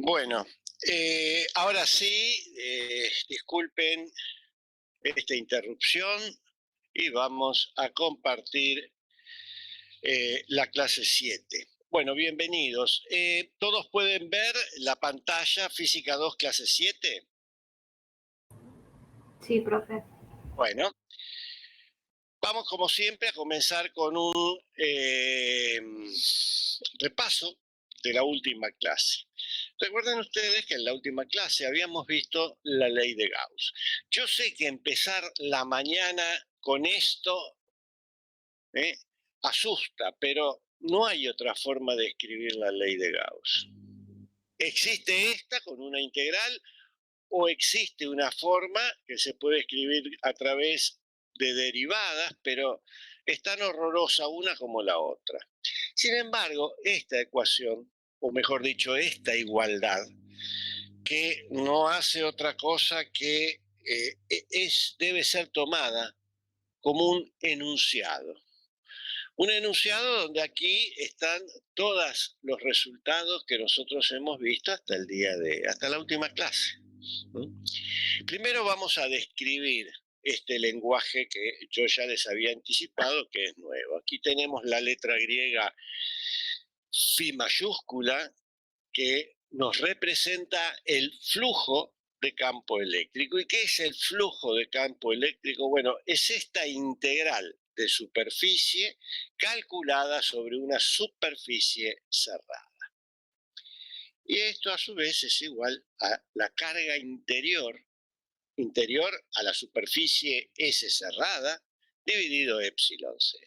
Bueno, ahora sí, disculpen esta interrupción y vamos a compartir la clase 7. Bueno, bienvenidos. ¿Todos pueden ver la pantalla Física 2, clase 7? Sí, profe. Bueno, vamos como siempre a comenzar con un repaso de la última clase. Recuerden ustedes que en la última clase habíamos visto la ley de Gauss. Yo sé que empezar la mañana con esto asusta, pero no hay otra forma de escribir la ley de Gauss. ¿Existe esta con una integral o existe una forma que se puede escribir a través de derivadas, pero es tan horrorosa una como la otra? Sin embargo, esta ecuación, o mejor dicho, esta igualdad, que no hace otra cosa que debe ser tomada como un enunciado. Un enunciado donde aquí están todos los resultados que nosotros hemos visto hasta la última clase. Primero vamos a describir este lenguaje que yo ya les había anticipado, que es nuevo. Aquí tenemos la letra griega phi mayúscula, que nos representa el flujo de campo eléctrico. ¿Y qué es el flujo de campo eléctrico? Bueno, es esta integral de superficie calculada sobre una superficie cerrada. Y esto a su vez es igual a la carga interior a la superficie S cerrada, dividido epsilon 0.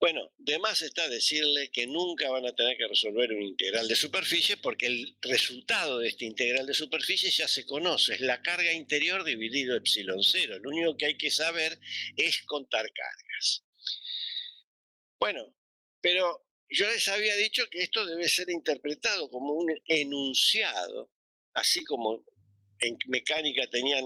Bueno, de más está decirle que nunca van a tener que resolver un integral de superficie porque el resultado de este integral de superficie ya se conoce, es la carga interior dividido epsilon 0. Lo único que hay que saber es contar cargas. Bueno, pero yo les había dicho que esto debe ser interpretado como un enunciado, así como en mecánica tenían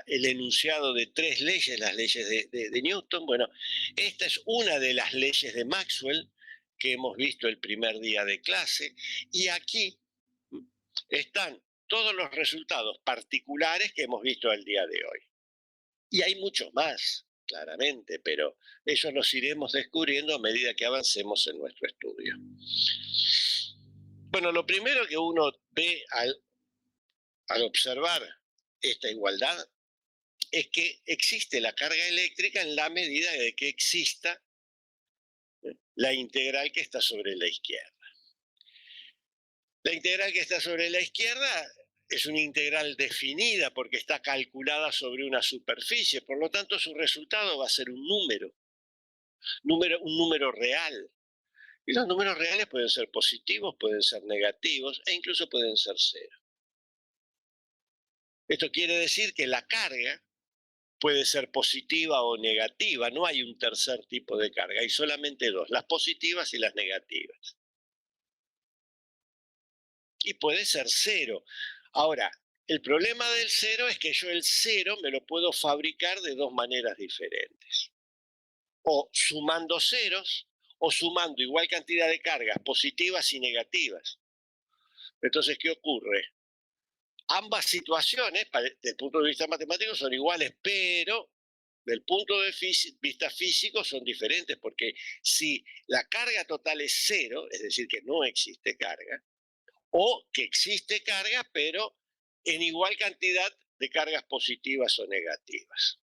el enunciado de 3 leyes, las leyes de Newton. Bueno, esta es una de las leyes de Maxwell que hemos visto el primer día de clase, y aquí están todos los resultados particulares que hemos visto al día de hoy. Y hay mucho más, claramente, pero eso los iremos descubriendo a medida que avancemos en nuestro estudio. Bueno, lo primero que uno ve al observar esta igualdad es que existe la carga eléctrica en la medida de que exista la integral que está sobre la izquierda. La integral que está sobre la izquierda es una integral definida porque está calculada sobre una superficie, por lo tanto su resultado va a ser un número real. Y los números reales pueden ser positivos, pueden ser negativos e incluso pueden ser cero. Esto quiere decir que la carga puede ser positiva o negativa, no hay un tercer tipo de carga, hay solamente dos, las positivas y las negativas. Y puede ser cero. Ahora, el problema del cero es que yo el cero me lo puedo fabricar de dos maneras diferentes. O sumando ceros, o sumando igual cantidad de cargas positivas y negativas. Entonces, ¿qué ocurre? Ambas situaciones, desde el punto de vista matemático, son iguales, pero del punto de vista físico son diferentes, porque si la carga total es cero, es decir, que no existe carga, o que existe carga, pero en igual cantidad de cargas positivas o negativas.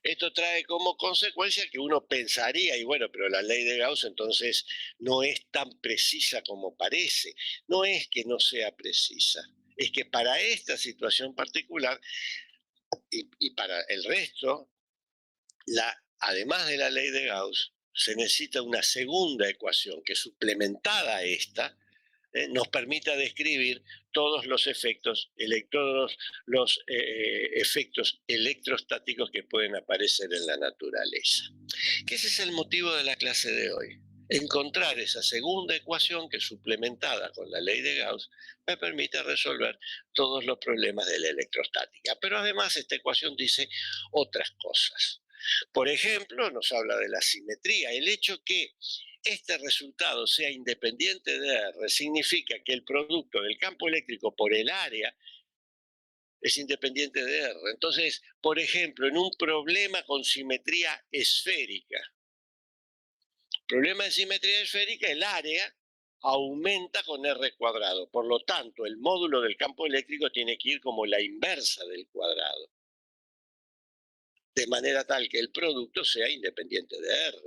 Esto trae como consecuencia que uno pensaría, y bueno, pero la ley de Gauss entonces no es tan precisa como parece. No es que no sea precisa, es que para esta situación particular y para el resto, además de la ley de Gauss, se necesita una segunda ecuación que, suplementada a esta, nos permita describir todos los efectos, efectos electrostáticos que pueden aparecer en la naturaleza. Que ese es el motivo de la clase de hoy. Encontrar esa segunda ecuación que, suplementada con la ley de Gauss, me permite resolver todos los problemas de la electrostática. Pero además esta ecuación dice otras cosas. Por ejemplo, nos habla de la simetría. El hecho que este resultado sea independiente de R significa que el producto del campo eléctrico por el área es independiente de R. Entonces, por ejemplo, en un problema con simetría esférica, el área aumenta con R cuadrado. Por lo tanto, el módulo del campo eléctrico tiene que ir como la inversa del cuadrado, de manera tal que el producto sea independiente de R.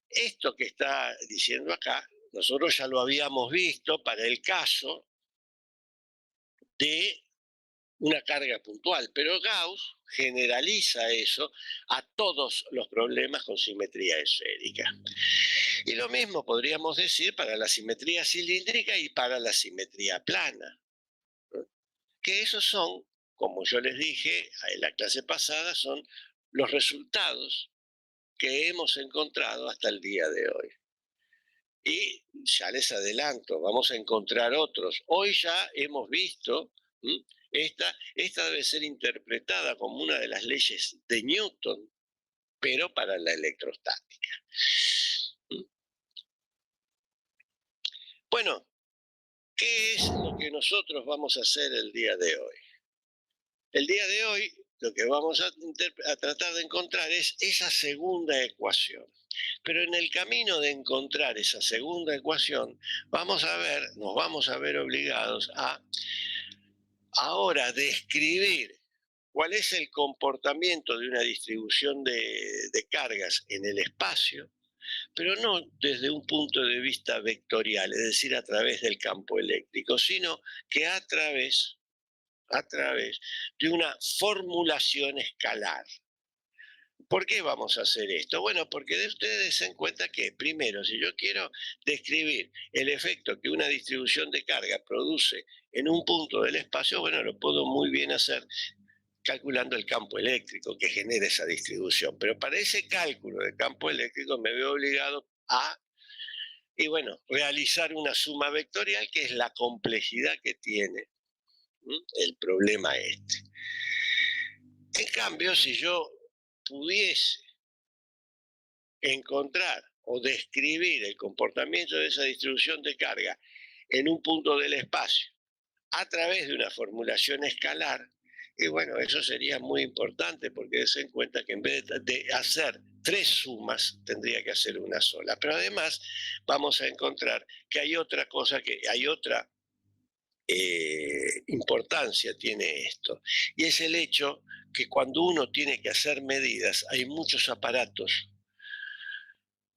Esto que está diciendo acá, nosotros ya lo habíamos visto para el caso de una carga puntual, pero Gauss generaliza eso a todos los problemas con simetría esférica. Y lo mismo podríamos decir para la simetría cilíndrica y para la simetría plana, ¿no? Que esos son, como yo les dije en la clase pasada, son los resultados que hemos encontrado hasta el día de hoy. Y ya les adelanto, vamos a encontrar otros. Hoy ya hemos visto, esta debe ser interpretada como una de las leyes de Newton, pero para la electrostática. Bueno, ¿qué es lo que nosotros vamos a hacer el día de hoy? El día de hoy lo que vamos a tratar de encontrar es esa segunda ecuación. Pero en el camino de encontrar esa segunda ecuación, nos vamos a ver obligados a ahora describir cuál es el comportamiento de una distribución de cargas en el espacio, pero no desde un punto de vista vectorial, es decir, a través del campo eléctrico, sino que a través de una formulación escalar. ¿Por qué vamos a hacer esto? Bueno, porque ustedes den cuenta que, primero, si yo quiero describir el efecto que una distribución de carga produce en un punto del espacio, bueno, lo puedo muy bien hacer calculando el campo eléctrico que genera esa distribución. Pero para ese cálculo del campo eléctrico me veo obligado a, y bueno, realizar una suma vectorial, que es la complejidad que tiene el problema este. En cambio, si yo pudiese encontrar o describir el comportamiento de esa distribución de carga en un punto del espacio a través de una formulación escalar, y bueno, eso sería muy importante porque se en cuenta que en vez de hacer tres sumas, tendría que hacer una sola. Pero además vamos a encontrar que hay otra cosa, que hay otra importancia tiene esto, y es el hecho que cuando uno tiene que hacer medidas, hay muchos aparatos,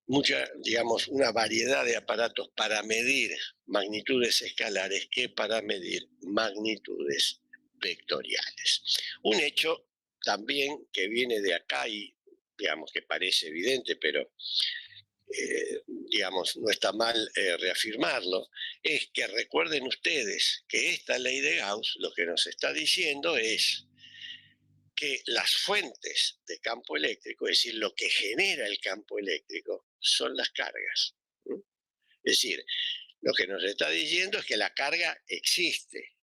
una variedad de aparatos para medir magnitudes escalares que para medir magnitudes vectoriales. Un hecho también que viene de acá y que parece evidente, pero no está mal reafirmarlo, es que recuerden ustedes que esta ley de Gauss lo que nos está diciendo es que las fuentes de campo eléctrico, es decir, lo que genera el campo eléctrico, son las cargas. Es decir, lo que nos está diciendo es que la carga existe,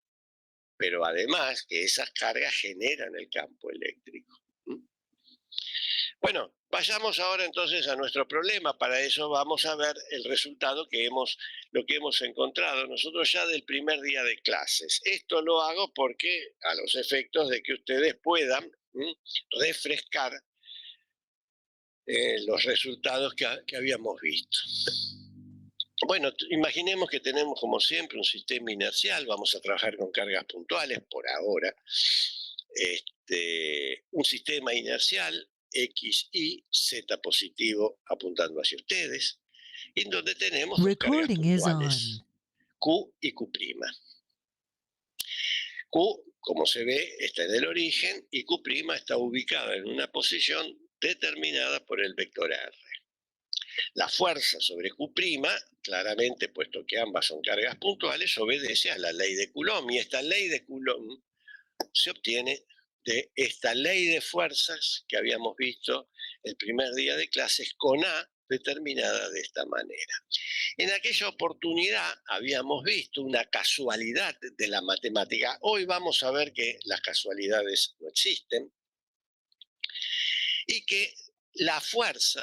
pero además que esas cargas generan el campo eléctrico. Bueno, vayamos ahora entonces a nuestro problema. Para eso vamos a ver el resultado lo que hemos encontrado nosotros ya del primer día de clases. Esto lo hago porque a los efectos de que ustedes puedan refrescar los resultados que habíamos visto. Bueno, imaginemos que tenemos como siempre un sistema inercial, vamos a trabajar con cargas puntuales por ahora. Un sistema inercial X, Y, Z positivo apuntando hacia ustedes, en donde tenemos dos cargas puntuales, Q y Q'. Q, como se ve, está en el origen y Q' está ubicada en una posición determinada por el vector R. La fuerza sobre Q', claramente, puesto que ambas son cargas puntuales, obedece a la ley de Coulomb. Y esta ley de Coulomb se obtiene de esta ley de fuerzas que habíamos visto el primer día de clases, con A determinada de esta manera. En aquella oportunidad habíamos visto una casualidad de la matemática. Hoy vamos a ver que las casualidades no existen. y que la fuerza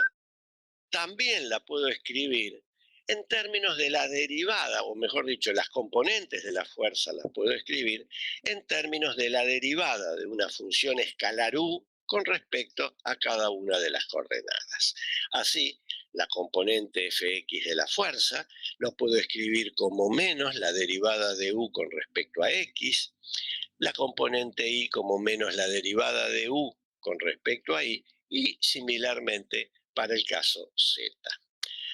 también la puedo escribir en términos de la derivada, o mejor dicho, las componentes de la fuerza las puedo escribir en términos de la derivada de una función escalar u con respecto a cada una de las coordenadas. Así, la componente fx de la fuerza lo puedo escribir como menos la derivada de u con respecto a x, la componente y como menos la derivada de u con respecto a y similarmente para el caso z.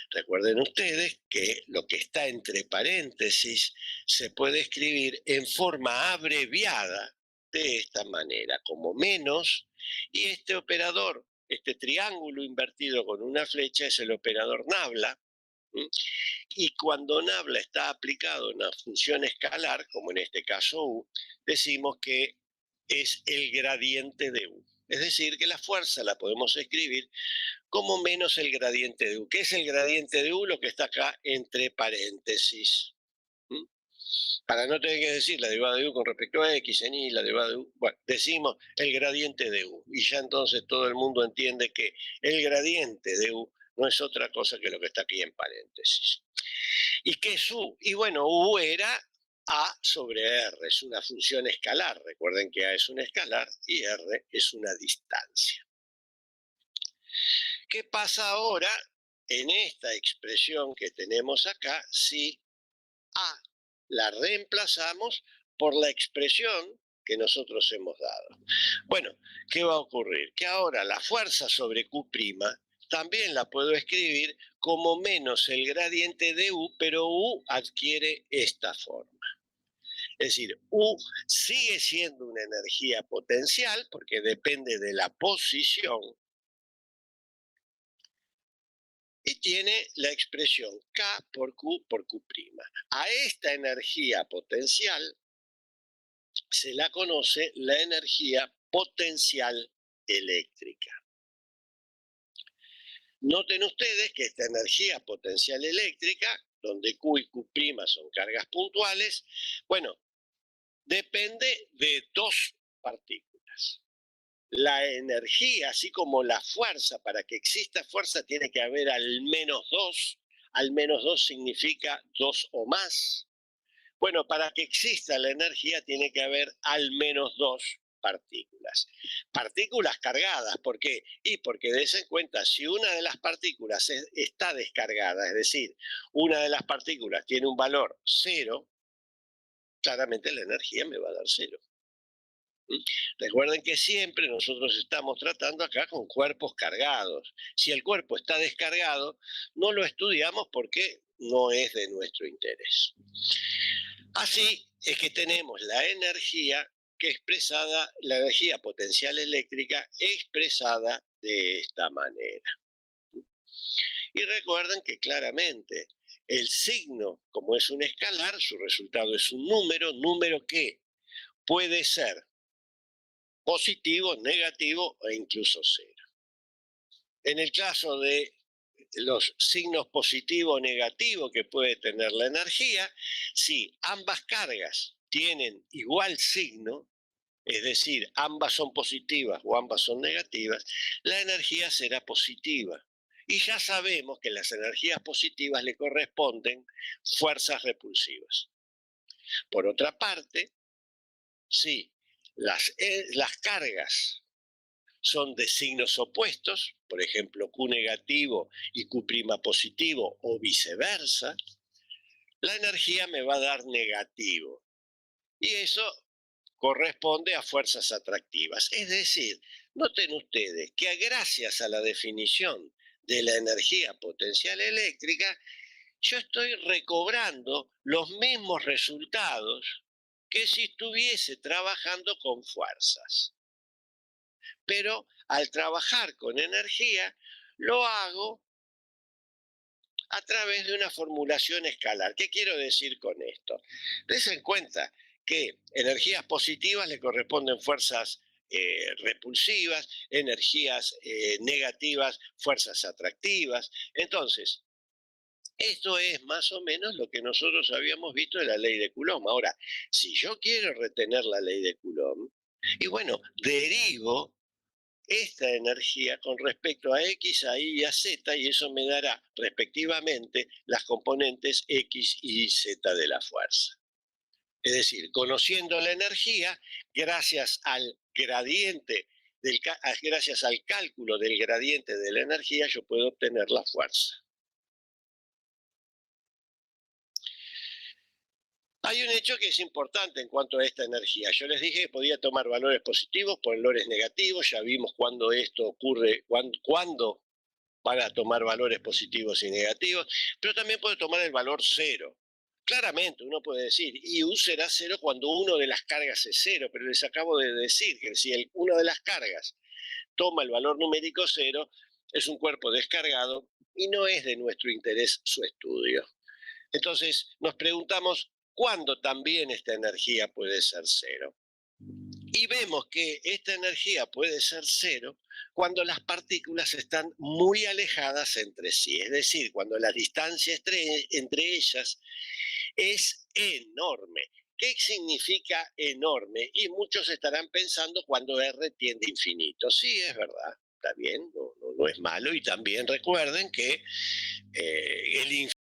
Recuerden ustedes que lo que está entre paréntesis se puede escribir en forma abreviada de esta manera, como menos, y este operador, este triángulo invertido con una flecha es el operador nabla, y cuando nabla está aplicado a una función escalar, como en este caso u, decimos que es el gradiente de u. Es decir, que la fuerza la podemos escribir como menos el gradiente de u. ¿Qué es el gradiente de u? Lo que está acá entre paréntesis. ¿Mm? Para no tener que decir la derivada de u con respecto a x en y, la derivada de u, bueno, decimos el gradiente de u. Y ya entonces todo el mundo entiende que el gradiente de u no es otra cosa que lo que está aquí en paréntesis. ¿Y qué es u? Y bueno, u era a sobre r, es una función escalar. Recuerden que a es un escalar y r es una distancia. ¿Qué pasa ahora en esta expresión que tenemos acá si a la reemplazamos por la expresión que nosotros hemos dado? Bueno, ¿qué va a ocurrir? Que ahora la fuerza sobre Q' también la puedo escribir como menos el gradiente de U, pero U adquiere esta forma. Es decir, U sigue siendo una energía potencial porque depende de la posición y tiene la expresión K por Q por Q'. A esta energía potencial se la conoce la energía potencial eléctrica. Noten ustedes que esta energía potencial eléctrica, donde Q y Q' son cargas puntuales, bueno, depende de dos partículas. La energía, así como la fuerza, para que exista fuerza tiene que haber al menos dos significa dos o más. Bueno, para que exista la energía tiene que haber al menos dos partículas. Partículas cargadas, ¿por qué? Y porque des en cuenta, si una de las partículas está descargada, es decir, una de las partículas tiene un valor cero, claramente la energía me va a dar cero. Recuerden que siempre nosotros estamos tratando acá con cuerpos cargados. Si el cuerpo está descargado, no lo estudiamos porque no es de nuestro interés. Así es que tenemos la energía la energía potencial eléctrica expresada de esta manera. Y recuerden que claramente el signo, como es un escalar, su resultado es un número que puede ser positivo, negativo e incluso cero. En el caso de los signos positivo o negativo que puede tener la energía, si ambas cargas tienen igual signo, es decir, ambas son positivas o ambas son negativas, la energía será positiva. Y ya sabemos que las energías positivas le corresponden fuerzas repulsivas. Por otra parte, si las cargas son de signos opuestos, por ejemplo, Q negativo y Q' positivo o viceversa, la energía me va a dar negativo. Y eso corresponde a fuerzas atractivas. Es decir, noten ustedes que gracias a la definición de la energía potencial eléctrica, yo estoy recobrando los mismos resultados que si estuviese trabajando con fuerzas. Pero al trabajar con energía, lo hago a través de una formulación escalar. ¿Qué quiero decir con esto? Des en cuenta que energías positivas le corresponden fuerzas repulsivas, energías negativas, fuerzas atractivas. Entonces, esto es más o menos lo que nosotros habíamos visto de la ley de Coulomb. Ahora, si yo quiero retener la ley de Coulomb, y bueno, derivo esta energía con respecto a X, a Y y a Z, y eso me dará respectivamente las componentes X, Y y Z de la fuerza. Es decir, conociendo la energía, gracias al gradiente, gracias al cálculo del gradiente de la energía, yo puedo obtener la fuerza. Hay un hecho que es importante en cuanto a esta energía. Yo les dije que podía tomar valores positivos por valores negativos. Ya vimos cuándo esto ocurre, cuándo van a tomar valores positivos y negativos, pero también puede tomar el valor cero. Claramente, uno puede decir, y U será cero cuando uno de las cargas es cero, pero les acabo de decir que si una de las cargas toma el valor numérico cero, es un cuerpo descargado y no es de nuestro interés su estudio. Entonces, nos preguntamos cuándo también esta energía puede ser cero. Y vemos que esta energía puede ser cero cuando las partículas están muy alejadas entre sí, es decir, cuando la distancia entre ellas es enorme. ¿Qué significa enorme? Y muchos estarán pensando cuando R tiende a infinito. Sí, es verdad, está bien, no es malo. Y también recuerden que el infinito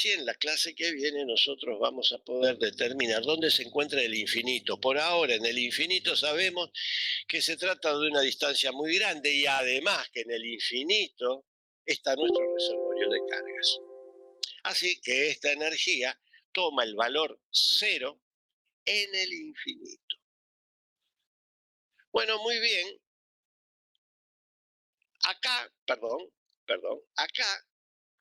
en la clase que viene nosotros vamos a poder determinar dónde se encuentra el infinito. Por ahora en el infinito sabemos que se trata de una distancia muy grande y además que en el infinito está nuestro reservorio de cargas. Así que esta energía toma el valor cero en el infinito. Bueno, muy bien. Acá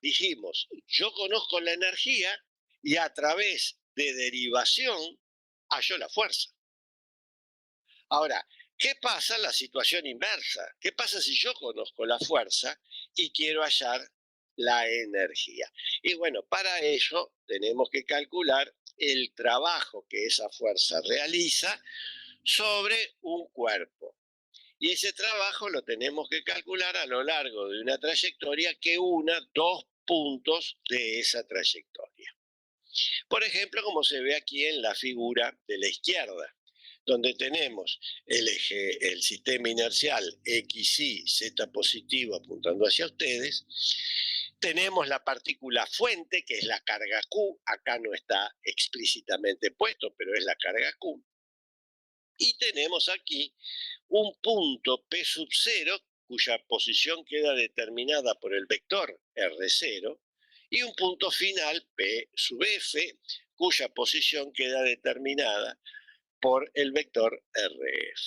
dijimos, yo conozco la energía y a través de derivación hallo la fuerza. Ahora, ¿qué pasa en la situación inversa? ¿Qué pasa si yo conozco la fuerza y quiero hallar la energía? Y bueno, para ello tenemos que calcular el trabajo que esa fuerza realiza sobre un cuerpo. Y ese trabajo lo tenemos que calcular a lo largo de una trayectoria que una dos puntos de esa trayectoria. Por ejemplo, como se ve aquí en la figura de la izquierda, donde tenemos el eje, el sistema inercial XY, Z positivo apuntando hacia ustedes, tenemos la partícula fuente, que es la carga Q, acá no está explícitamente puesto, pero es la carga Q, y tenemos aquí un punto P sub 0, cuya posición queda determinada por el vector R0, y un punto final P sub F, cuya posición queda determinada por el vector RF.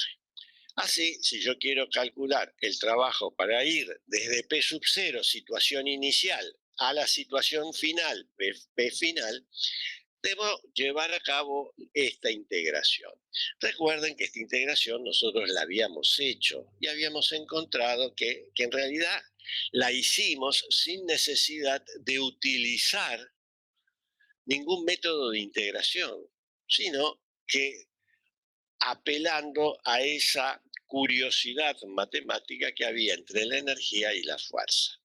Así, si yo quiero calcular el trabajo para ir desde P sub 0, situación inicial, a la situación final, P final, debo llevar a cabo esta integración. Recuerden que esta integración nosotros la habíamos hecho y habíamos encontrado que en realidad la hicimos sin necesidad de utilizar ningún método de integración, sino que apelando a esa curiosidad matemática que había entre la energía y la fuerza.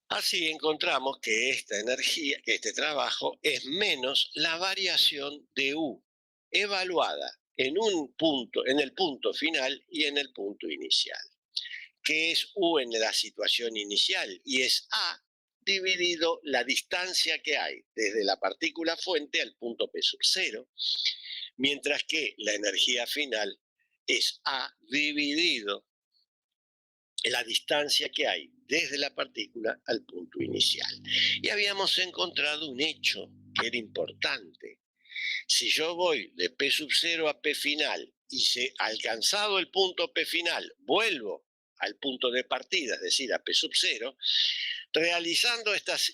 Así encontramos que esta energía, que este trabajo es menos la variación de U, evaluada en un punto, en el punto final y en el punto inicial, que es U en la situación inicial y es A dividido la distancia que hay desde la partícula fuente al punto P sub 0, mientras que la energía final es A dividido la distancia que hay desde la partícula al punto inicial. Y habíamos encontrado un hecho que era importante. Si yo voy de P sub 0 a P final y si alcanzado el punto P final vuelvo al punto de partida, es decir, a P sub 0,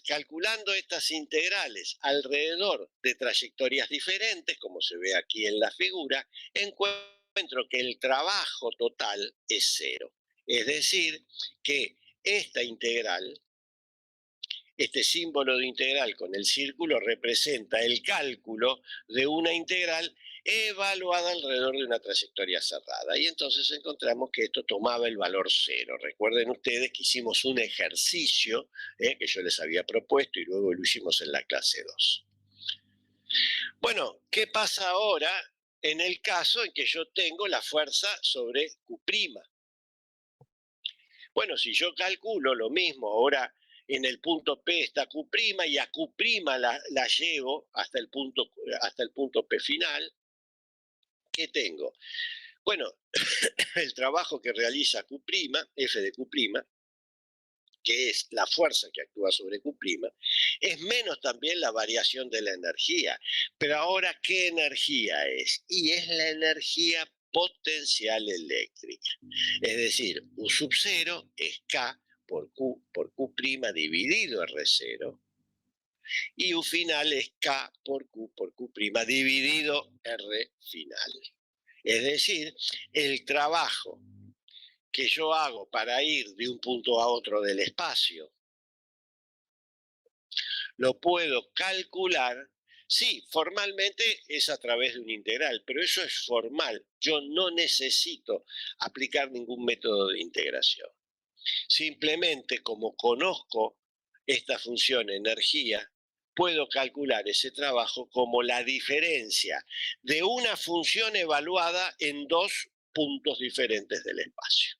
calculando estas integrales alrededor de trayectorias diferentes, como se ve aquí en la figura, encuentro que el trabajo total es cero. Es decir, que esta integral este símbolo de integral con el círculo representa el cálculo de una integral evaluada alrededor de una trayectoria cerrada. Y entonces encontramos que esto tomaba el valor cero. Recuerden ustedes que hicimos un ejercicio que yo les había propuesto y luego lo hicimos en la clase 2. Bueno, ¿qué pasa ahora en el caso en que yo tengo la fuerza sobre Q'? Bueno, si yo calculo lo mismo, ahora en el punto P está Q' y a Q' la llevo hasta el punto P final, ¿qué tengo? Bueno, el trabajo que realiza Q', F de Q', que es la fuerza que actúa sobre Q', es menos también la variación de la energía. Pero ahora, ¿qué energía es? Y es la energía potencial eléctrica. Es decir, U sub 0 es K por Q' dividido R0, y U final es K por Q' dividido R final. Es decir, el trabajo que yo hago para ir de un punto a otro del espacio, lo puedo calcular. Sí, formalmente es a través de un integral, pero eso es formal. Yo no necesito aplicar ningún método de integración. Simplemente, como conozco esta función energía, puedo calcular ese trabajo como la diferencia de una función evaluada en dos puntos diferentes del espacio.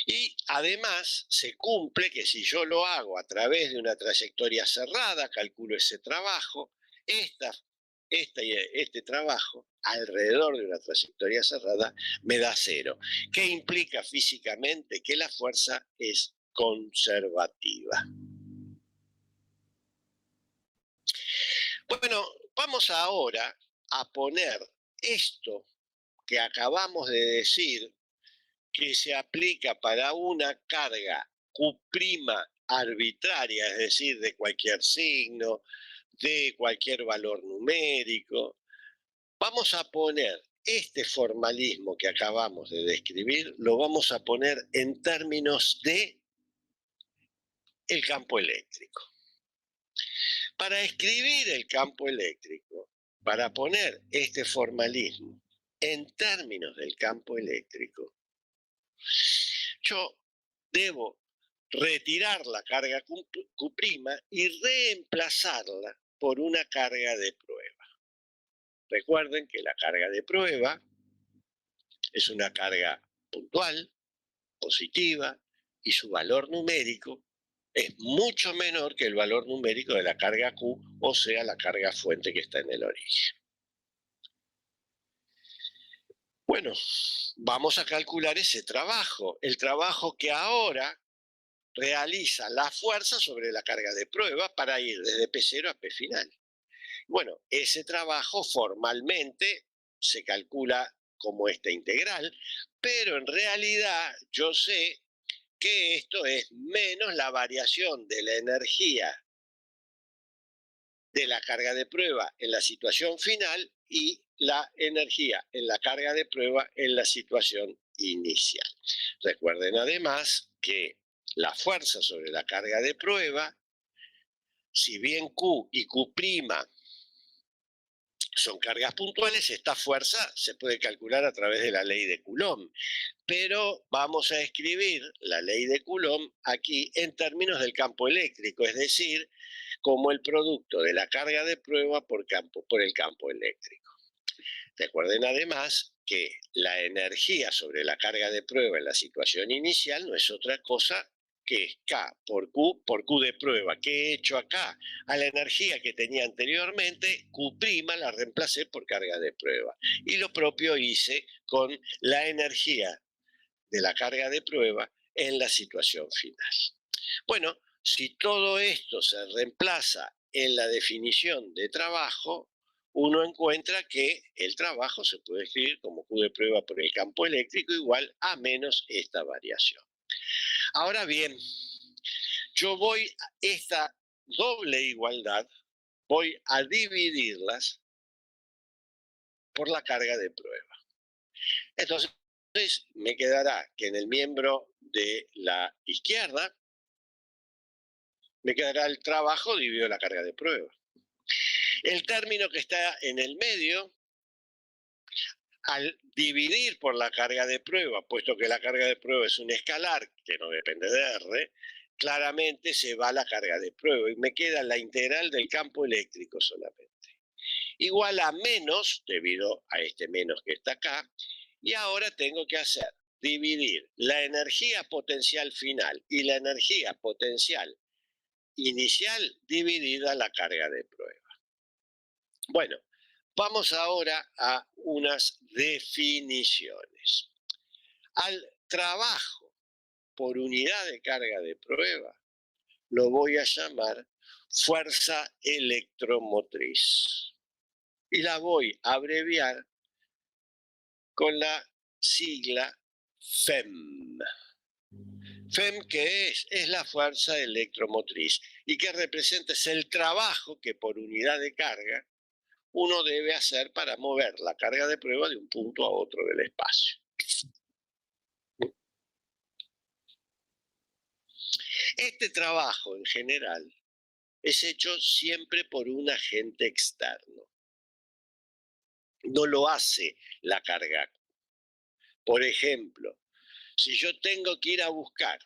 Y además se cumple que si yo lo hago a través de una trayectoria cerrada, calculo ese trabajo, este trabajo alrededor de una trayectoria cerrada me da cero. ¿Qué implica físicamente? Que la fuerza es conservativa. Bueno, vamos ahora a poner esto que acabamos de decir, que se aplica para una carga Q' arbitraria, es decir, de cualquier signo, de cualquier valor numérico. Vamos a poner este formalismo que acabamos de describir, lo vamos a poner en términos de el campo eléctrico. Para escribir el campo eléctrico, para poner este formalismo en términos del campo eléctrico, yo debo retirar la carga Q' y reemplazarla por una carga de prueba. Recuerden que la carga de prueba es una carga puntual, positiva, y su valor numérico es mucho menor que el valor numérico de la carga Q, o sea, la carga fuente que está en el origen. Bueno, vamos a calcular ese trabajo, el trabajo que ahora realiza la fuerza sobre la carga de prueba para ir desde P0 a P final. Bueno, ese trabajo formalmente se calcula como esta integral, pero en realidad yo sé que esto es menos la variación de la energía de la carga de prueba en la situación final y la energía en la carga de prueba en la situación inicial. Recuerden además que la fuerza sobre la carga de prueba, si bien Q y Q' son cargas puntuales, esta fuerza se puede calcular a través de la ley de Coulomb. Pero vamos a escribir la ley de Coulomb aquí en términos del campo eléctrico, es decir, como el producto de la carga de prueba por el campo eléctrico. Recuerden además que la energía sobre la carga de prueba en la situación inicial no es otra cosa que es K por Q de prueba. ¿Qué he hecho acá? A la energía que tenía anteriormente, Q' la reemplacé por carga de prueba. Y lo propio hice con la energía de la carga de prueba en la situación final. Bueno, si todo esto se reemplaza en la definición de trabajo, uno encuentra que el trabajo se puede escribir como Q de prueba por el campo eléctrico igual a menos esta variación. Ahora bien, yo voy a esta doble igualdad, voy a dividirlas por la carga de prueba. Entonces, me quedará que en el miembro de la izquierda Me quedará el trabajo dividido la carga de prueba. El término que está en el medio, al dividir por la carga de prueba, puesto que la carga de prueba es un escalar que no depende de R, claramente se va la carga de prueba y me queda la integral del campo eléctrico solamente. Igual a menos, debido a este menos que está acá, y ahora tengo que hacer dividir la energía potencial final y la energía potencial inicial dividida la carga de prueba. Bueno, vamos ahora a unas definiciones. Al trabajo por unidad de carga de prueba lo voy a llamar fuerza electromotriz. Y la voy a abreviar con la sigla FEM. FEM, ¿qué es? Es la fuerza electromotriz. ¿Y qué representa? Es el trabajo que por unidad de carga uno debe hacer para mover la carga de prueba de un punto a otro del espacio. Este trabajo en general es hecho siempre por un agente externo. No lo hace la carga. Por ejemplo, si yo tengo que ir a buscar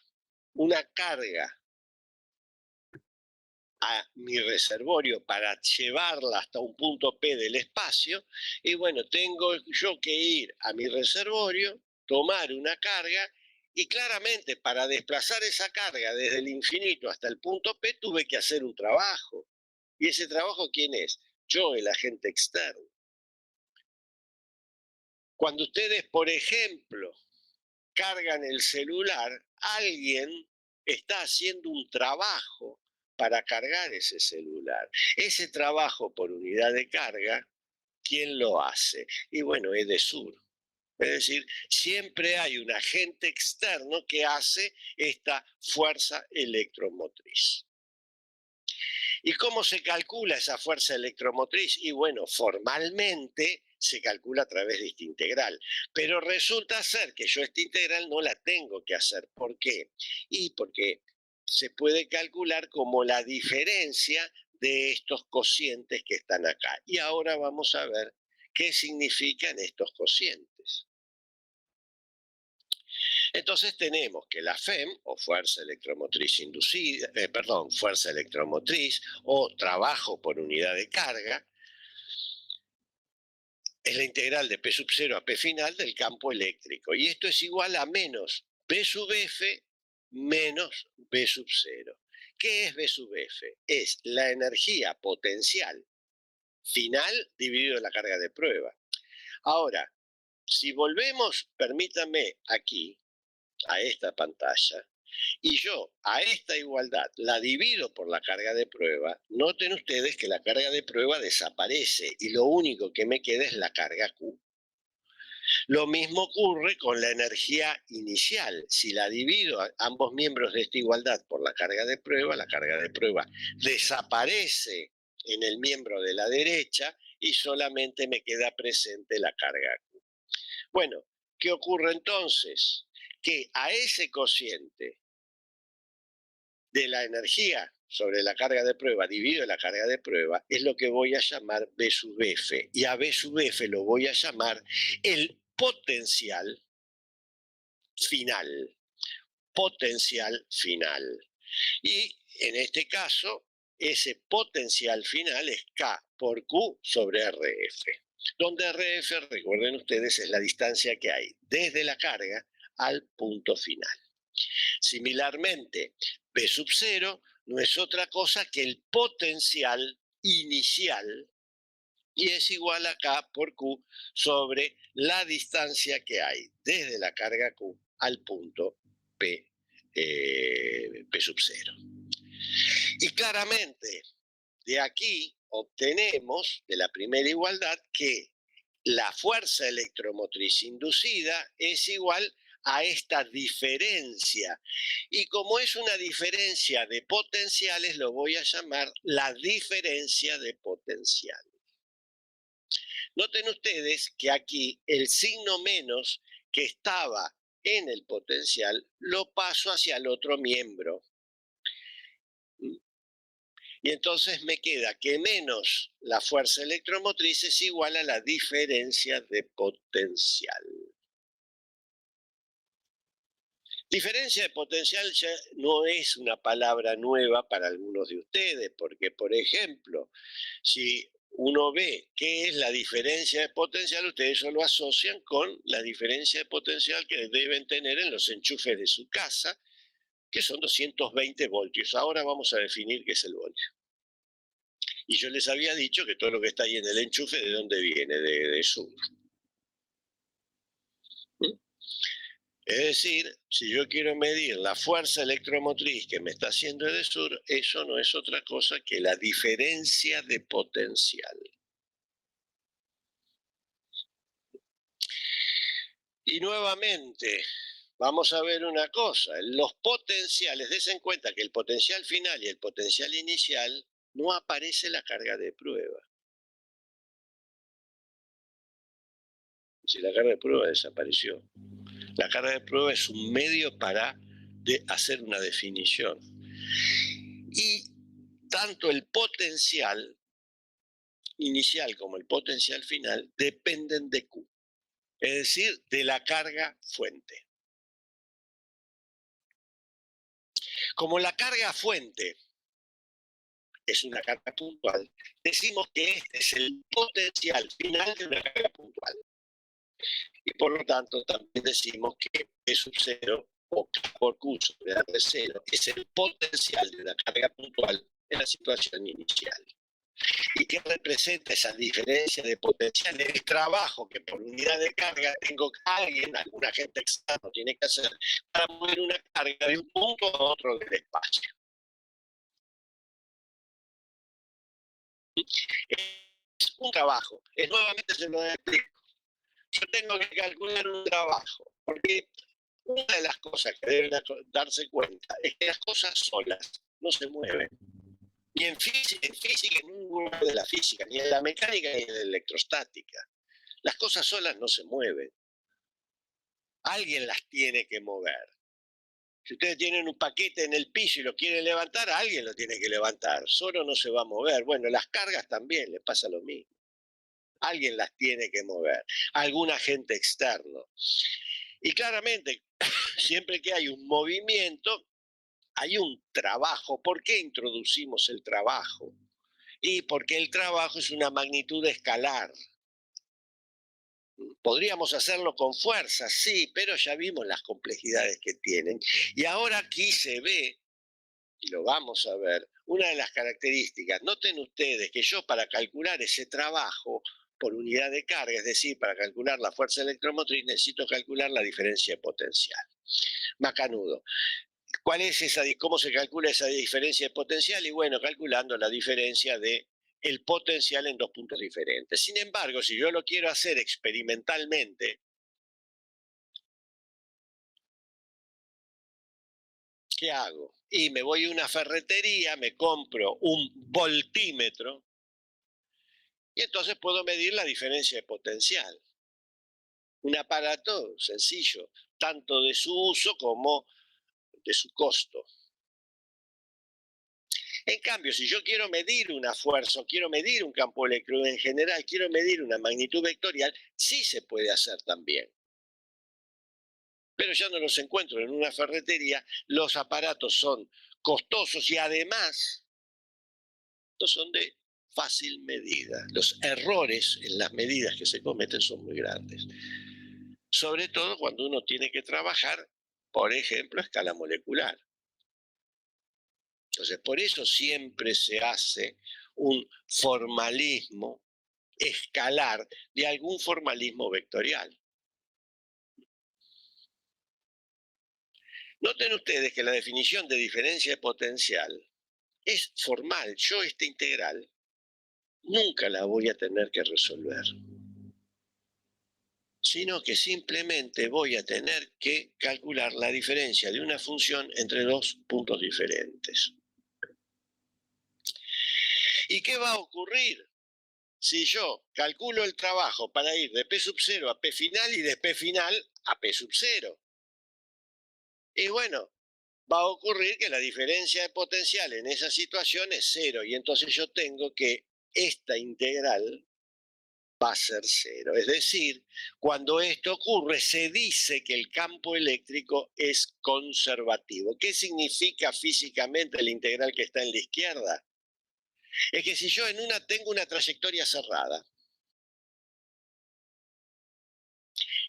una carga a mi reservorio para llevarla hasta un punto P del espacio, y bueno, tengo yo que ir a mi reservorio, tomar una carga, y claramente para desplazar esa carga desde el infinito hasta el punto P tuve que hacer un trabajo. ¿Y ese trabajo quién es? Yo, el agente externo. Cuando ustedes, por ejemplo, cargan el celular, alguien está haciendo un trabajo para cargar ese celular. Ese trabajo por unidad de carga, ¿quién lo hace? Y bueno, EDESUR. Es decir, siempre hay un agente externo que hace esta fuerza electromotriz. ¿Y cómo se calcula esa fuerza electromotriz? Y bueno, formalmente se calcula a través de esta integral. Pero resulta ser que yo esta integral no la tengo que hacer. ¿Por qué? Y porque se puede calcular como la diferencia de estos cocientes que están acá. Y ahora vamos a ver qué significan estos cocientes. Entonces tenemos que la FEM, o fuerza electromotriz inducida, fuerza electromotriz o trabajo por unidad de carga, es la integral de P sub 0 a P final del campo eléctrico. Y esto es igual a menos B sub F menos B sub 0. ¿Qué es B sub F? Es la energía potencial final dividido en la carga de prueba. Ahora, si volvemos, permítanme aquí, a esta pantalla, y yo a esta igualdad la divido por la carga de prueba, noten ustedes que la carga de prueba desaparece y lo único que me queda es la carga Q. Lo mismo ocurre con la energía inicial. Si la divido a ambos miembros de esta igualdad por la carga de prueba desaparece en el miembro de la derecha y solamente me queda presente la carga Q. Bueno, ¿qué ocurre entonces? Que a ese cociente de la energía sobre la carga de prueba dividido la carga de prueba es lo que voy a llamar B sub F. Y a B sub F lo voy a llamar el potencial final. Potencial final. Y en este caso, ese potencial final es K por Q sobre RF. Donde RF, recuerden ustedes, es la distancia que hay desde la carga al punto final. Similarmente, P sub 0 no es otra cosa que el potencial inicial y es igual a K por Q sobre la distancia que hay desde la carga Q al punto P, P sub 0. Y claramente, de aquí obtenemos de la primera igualdad que la fuerza electromotriz inducida es igual a esta diferencia. Y como es una diferencia de potenciales, lo voy a llamar la diferencia de potencial. Noten ustedes que aquí el signo menos que estaba en el potencial lo paso hacia el otro miembro. Y entonces me queda que menos la fuerza electromotriz es igual a la diferencia de potencial. Diferencia de potencial ya no es una palabra nueva para algunos de ustedes, porque, por ejemplo, si uno ve qué es la diferencia de potencial, ustedes solo asocian con la diferencia de potencial que deben tener en los enchufes de su casa, que son 220 voltios. Ahora vamos a definir qué es el voltio. Y yo les había dicho que todo lo que está ahí en el enchufe, ¿de dónde viene? De sur. ¿Mm? Es decir, si yo quiero medir la fuerza electromotriz que me está haciendo de sur, eso no es otra cosa que la diferencia de potencial. Y nuevamente, vamos a ver una cosa, los potenciales, den cuenta que el potencial final y el potencial inicial no aparece la carga de prueba. Si la carga de prueba desapareció. La carga de prueba es un medio para hacer una definición. Y tanto el potencial inicial como el potencial final dependen de Q, es decir, de la carga fuente. Como la carga fuente es una carga puntual, decimos que este es el potencial final de una carga puntual. Y por lo tanto también decimos que P sub 0 o K por Q sobre R 0 es el potencial de una carga puntual en la situación inicial. ¿Y qué representa esa diferencia de potencial? El trabajo que por unidad de carga tengo que alguien, algún agente externo tiene que hacer para mover una carga de un punto a otro del espacio. Es un trabajo. Nuevamente se lo explico. Yo tengo que calcular un trabajo, porque una de las cosas que deben darse cuenta es que las cosas solas no se mueven. Ni en física, en ningún lugar de la física, ni en la mecánica, ni en la electrostática. Las cosas solas no se mueven. Alguien las tiene que mover. Si ustedes tienen un paquete en el piso y lo quieren levantar, alguien lo tiene que levantar. Solo no se va a mover. Bueno, las cargas también les pasa lo mismo. Alguien las tiene que mover. Algún agente externo. Y claramente, siempre que hay un movimiento, hay un trabajo. ¿Por qué introducimos el trabajo? Y porque el trabajo es una magnitud escalar. Podríamos hacerlo con fuerza, sí, pero ya vimos las complejidades que tienen. Y ahora aquí se ve, y lo vamos a ver, una de las características. Noten ustedes que yo para calcular ese trabajo por unidad de carga, es decir, para calcular la fuerza electromotriz, necesito calcular la diferencia de potencial. Macanudo. ¿Cuál es esa, cómo se calcula esa diferencia de potencial? Y bueno, calculando la diferencia de el potencial en dos puntos diferentes. Sin embargo, si yo lo quiero hacer experimentalmente, ¿qué hago? Y me voy a una ferretería, me compro un voltímetro y entonces puedo medir la diferencia de potencial. Un aparato sencillo, tanto de su uso como de su costo. En cambio, si yo quiero medir una fuerza o quiero medir un campo eléctrico en general, quiero medir una magnitud vectorial, sí se puede hacer también. Pero ya no los encuentro en una ferretería, los aparatos son costosos y además no son de fácil medida. Los errores en las medidas que se cometen son muy grandes. Sobre todo cuando uno tiene que trabajar, por ejemplo, a escala molecular. Entonces, por eso siempre se hace un formalismo escalar de algún formalismo vectorial. Noten ustedes que la definición de diferencia de potencial es formal. Yo esta integral nunca la voy a tener que resolver, sino que simplemente voy a tener que calcular la diferencia de una función entre dos puntos diferentes. ¿Y qué va a ocurrir si yo calculo el trabajo para ir de P sub 0 a P final y de P final a P sub 0? Y bueno, va a ocurrir que la diferencia de potencial en esa situación es cero, y entonces yo tengo que esta integral va a ser cero. Es decir, cuando esto ocurre, se dice que el campo eléctrico es conservativo. ¿Qué significa físicamente la integral que está en la izquierda? Es que si yo en una tengo una trayectoria cerrada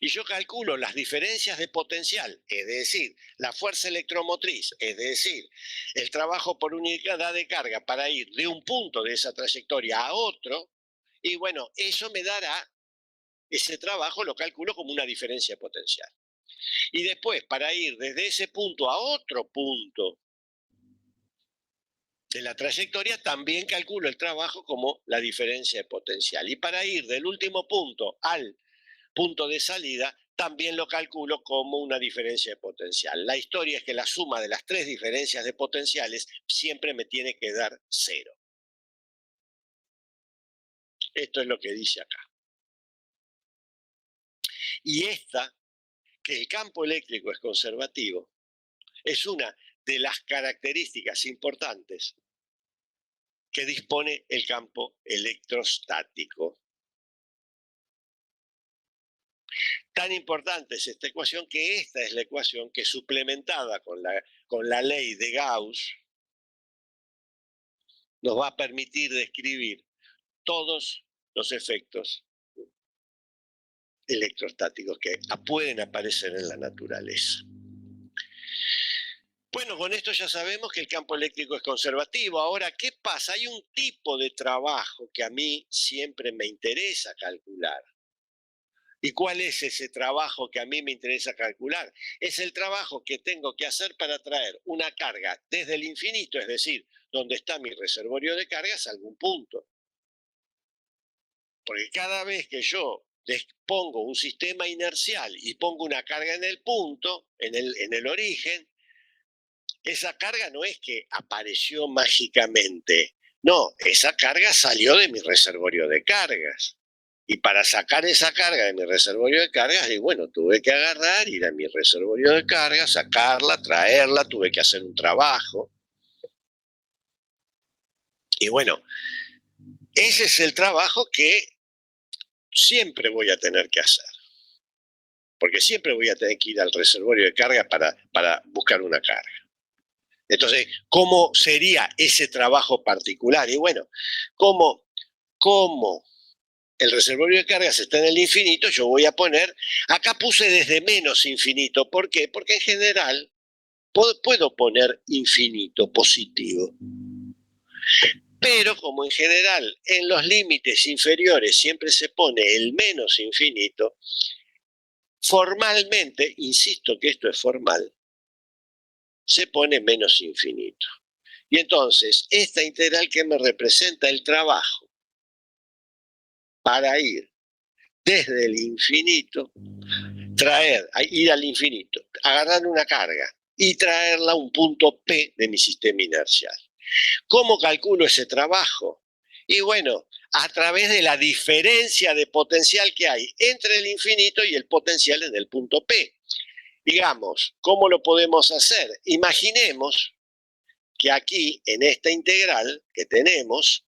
y yo calculo las diferencias de potencial, es decir, la fuerza electromotriz, es decir, el trabajo por unidad de carga para ir de un punto de esa trayectoria a otro, y bueno, eso me dará, ese trabajo lo calculo como una diferencia potencial. Y después, para ir desde ese punto a otro punto de la trayectoria, también calculo el trabajo como la diferencia de potencial. Y para ir del último punto al punto de salida, también lo calculo como una diferencia de potencial. La historia es que la suma de las tres diferencias de potenciales siempre me tiene que dar cero. Esto es lo que dice acá. Y esta, que el campo eléctrico es conservativo, es una de las características importantes que dispone el campo electrostático. Tan importante es esta ecuación que esta es la ecuación que, suplementada con la ley de Gauss, nos va a permitir describir todos los efectos electrostáticos que pueden aparecer en la naturaleza. Bueno, con esto ya sabemos que el campo eléctrico es conservativo. Ahora, ¿qué pasa? Hay un tipo de trabajo que a mí siempre me interesa calcular. ¿Y cuál es ese trabajo que a mí me interesa calcular? Es el trabajo que tengo que hacer para traer una carga desde el infinito, es decir, donde está mi reservorio de cargas, a algún punto. Porque cada vez que yo pongo un sistema inercial y pongo una carga en el punto, en el origen, esa carga no es que apareció mágicamente. No, esa carga salió de mi reservorio de cargas. Y para sacar esa carga de mi reservorio de cargas, y bueno, tuve que agarrar, ir a mi reservorio de cargas, sacarla, traerla, tuve que hacer un trabajo. Y bueno, ese es el trabajo que siempre voy a tener que hacer. Porque siempre voy a tener que ir al reservorio de carga para buscar una carga. Entonces, ¿cómo sería ese trabajo particular? Y bueno, como el reservorio de cargas está en el infinito, yo voy a poner, acá puse desde menos infinito. ¿Por qué? Porque en general puedo poner infinito positivo. Pero como en general en los límites inferiores siempre se pone el menos infinito, formalmente, insisto que esto es formal, se pone menos infinito. Y entonces, esta integral que me representa el trabajo para ir desde el infinito, ir al infinito, agarrar una carga y traerla a un punto P de mi sistema inercial. ¿Cómo calculo ese trabajo? Y bueno, a través de la diferencia de potencial que hay entre el infinito y el potencial en el punto P. Digamos, ¿cómo lo podemos hacer? Imaginemos que aquí, en esta integral que tenemos,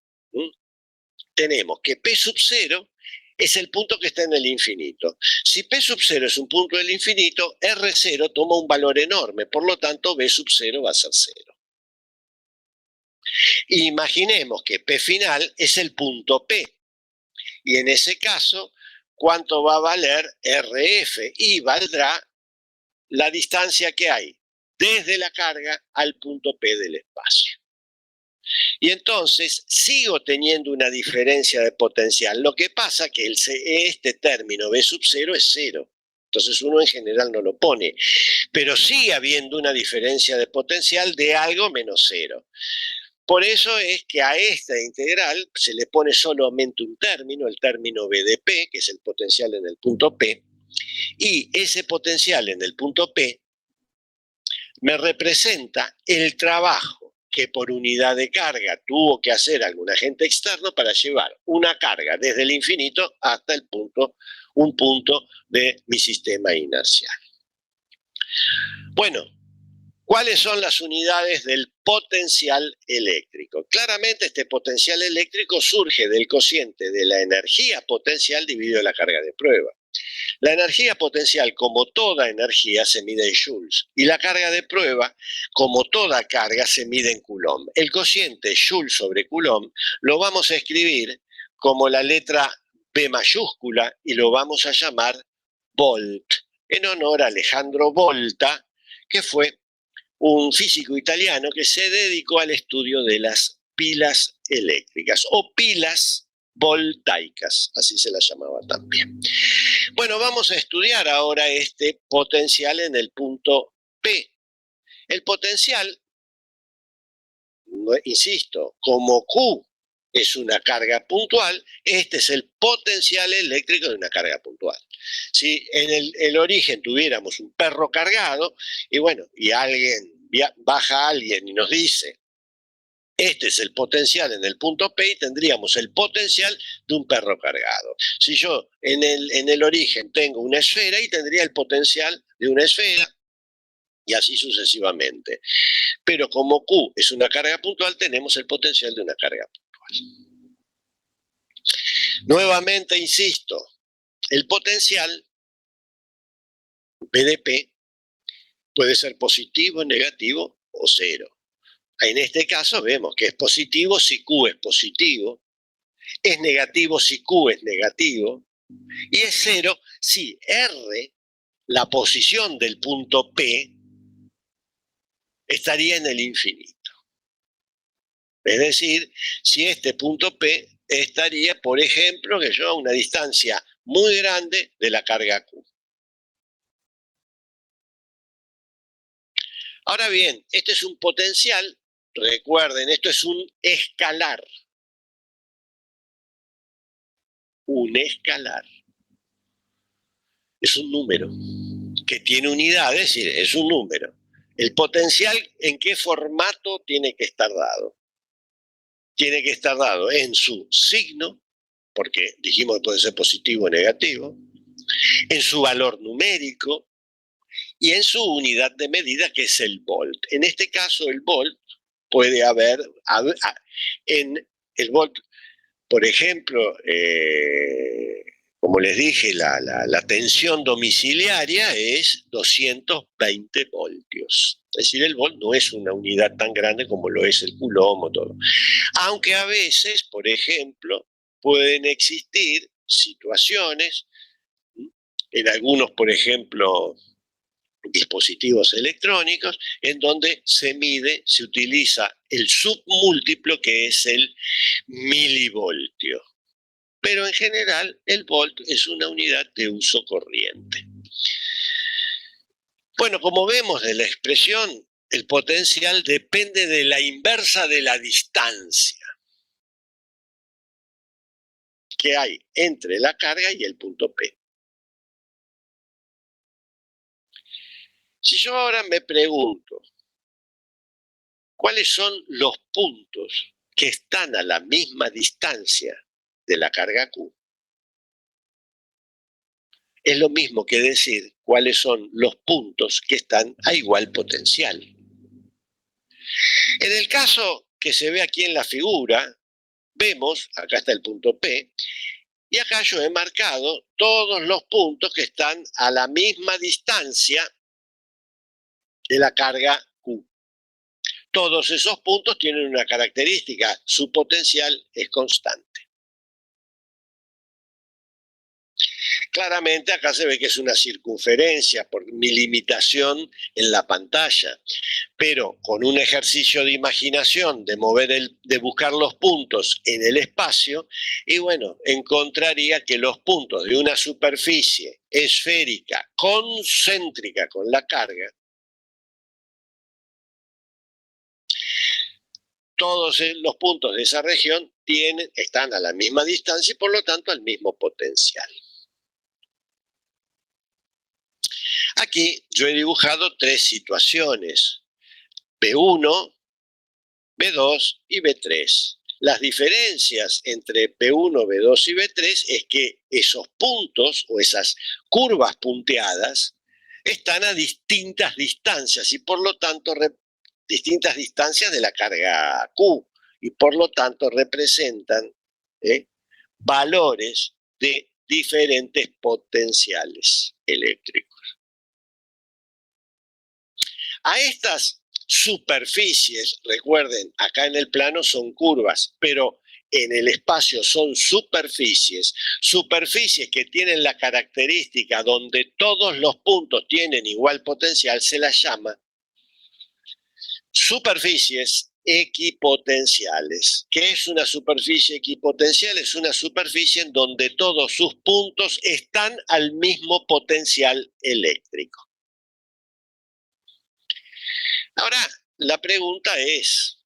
tenemos que P sub 0 es el punto que está en el infinito. Si P sub 0 es un punto del infinito, R0 toma un valor enorme, por lo tanto B sub 0 va a ser 0. Imaginemos que P final es el punto P, y en ese caso, ¿cuánto va a valer RF? Y valdrá la distancia que hay desde la carga al punto P del espacio. Y entonces sigo teniendo una diferencia de potencial. Lo que pasa que este término B sub 0 es 0. Entonces uno en general no lo pone. Pero sigue habiendo una diferencia de potencial de algo menos 0. Por eso es que a esta integral se le pone solamente un término, el término B de P, que es el potencial en el punto P. Y ese potencial en el punto P me representa el trabajo que por unidad de carga tuvo que hacer algún agente externo para llevar una carga desde el infinito hasta el punto, un punto de mi sistema inercial. Bueno, ¿Cuáles son las unidades del potencial eléctrico? Claramente este potencial eléctrico surge del cociente de la energía potencial dividido la carga de prueba. La energía potencial, como toda energía, se mide en joules y la carga de prueba, como toda carga, se mide en coulomb. El cociente joule sobre coulomb lo vamos a escribir como la letra B mayúscula y lo vamos a llamar volt, en honor a Alejandro Volta, que fue un físico italiano que se dedicó al estudio de las pilas eléctricas o pilas voltaicas, así se las llamaba también. Bueno, vamos a estudiar ahora este potencial en el punto P. El potencial, insisto, como Q es una carga puntual, este es el potencial eléctrico de una carga puntual. Si en el origen tuviéramos un perro cargado y bueno, y baja alguien y nos dice, este es el potencial en el punto P y tendríamos el potencial de un perro cargado. Si yo en el origen tengo una esfera y tendría el potencial de una esfera y así sucesivamente. Pero como Q es una carga puntual, tenemos el potencial de una carga puntual. Nuevamente insisto, el potencial PdP puede ser positivo, negativo o cero. En este caso vemos que es positivo si Q es positivo, es negativo si Q es negativo, y es cero si R, la posición del punto P, estaría en el infinito. Es decir, si este punto P estaría, por ejemplo, a una distancia muy grande de la carga Q. Ahora bien, este es un potencial, recuerden, esto es un escalar. Un escalar. Es un número que tiene unidades, es decir, es un número. El potencial, ¿en qué formato tiene que estar dado? Tiene que estar dado en su signo, porque dijimos que puede ser positivo o negativo, en su valor numérico y en su unidad de medida, que es el volt. En este caso, el volt puede haber en el volt, por ejemplo, como les dije, la tensión domiciliaria es 220 voltios. Es decir, el volt no es una unidad tan grande como lo es el coulomb o todo. Aunque a veces, por ejemplo, pueden existir situaciones, en algunos, por ejemplo, dispositivos electrónicos, en donde se utiliza el submúltiplo, que es el milivoltio. Pero en general el volt es una unidad de uso corriente. Bueno, como vemos de la expresión, el potencial depende de la inversa de la distancia que hay entre la carga y el punto P. Si yo ahora me pregunto, ¿cuáles son los puntos que están a la misma distancia de la carga Q? Es lo mismo que decir cuáles son los puntos que están a igual potencial. En el caso que se ve aquí en la figura, vemos, acá está el punto P, y acá yo he marcado todos los puntos que están a la misma distancia de la carga Q. Todos esos puntos tienen una característica, su potencial es constante. Claramente acá se ve que es una circunferencia por mi limitación en la pantalla, pero con un ejercicio de imaginación, de buscar los puntos en el espacio, y bueno, encontraría que los puntos de una superficie esférica concéntrica con la carga, todos los puntos de esa región están a la misma distancia y por lo tanto al mismo potencial. Aquí yo he dibujado tres situaciones, P1, B2 y B3. Las diferencias entre P1, B2 y B3 es que esos puntos o esas curvas punteadas están a distintas distancias y por lo tanto distintas distancias de la carga Q y por lo tanto representan valores de diferentes potenciales eléctricos. A estas superficies, recuerden, acá en el plano son curvas, pero en el espacio son superficies, superficies que tienen la característica donde todos los puntos tienen igual potencial, se las llama superficies equipotenciales. ¿Qué es una superficie equipotencial? Es una superficie en donde todos sus puntos están al mismo potencial eléctrico. Ahora, la pregunta es,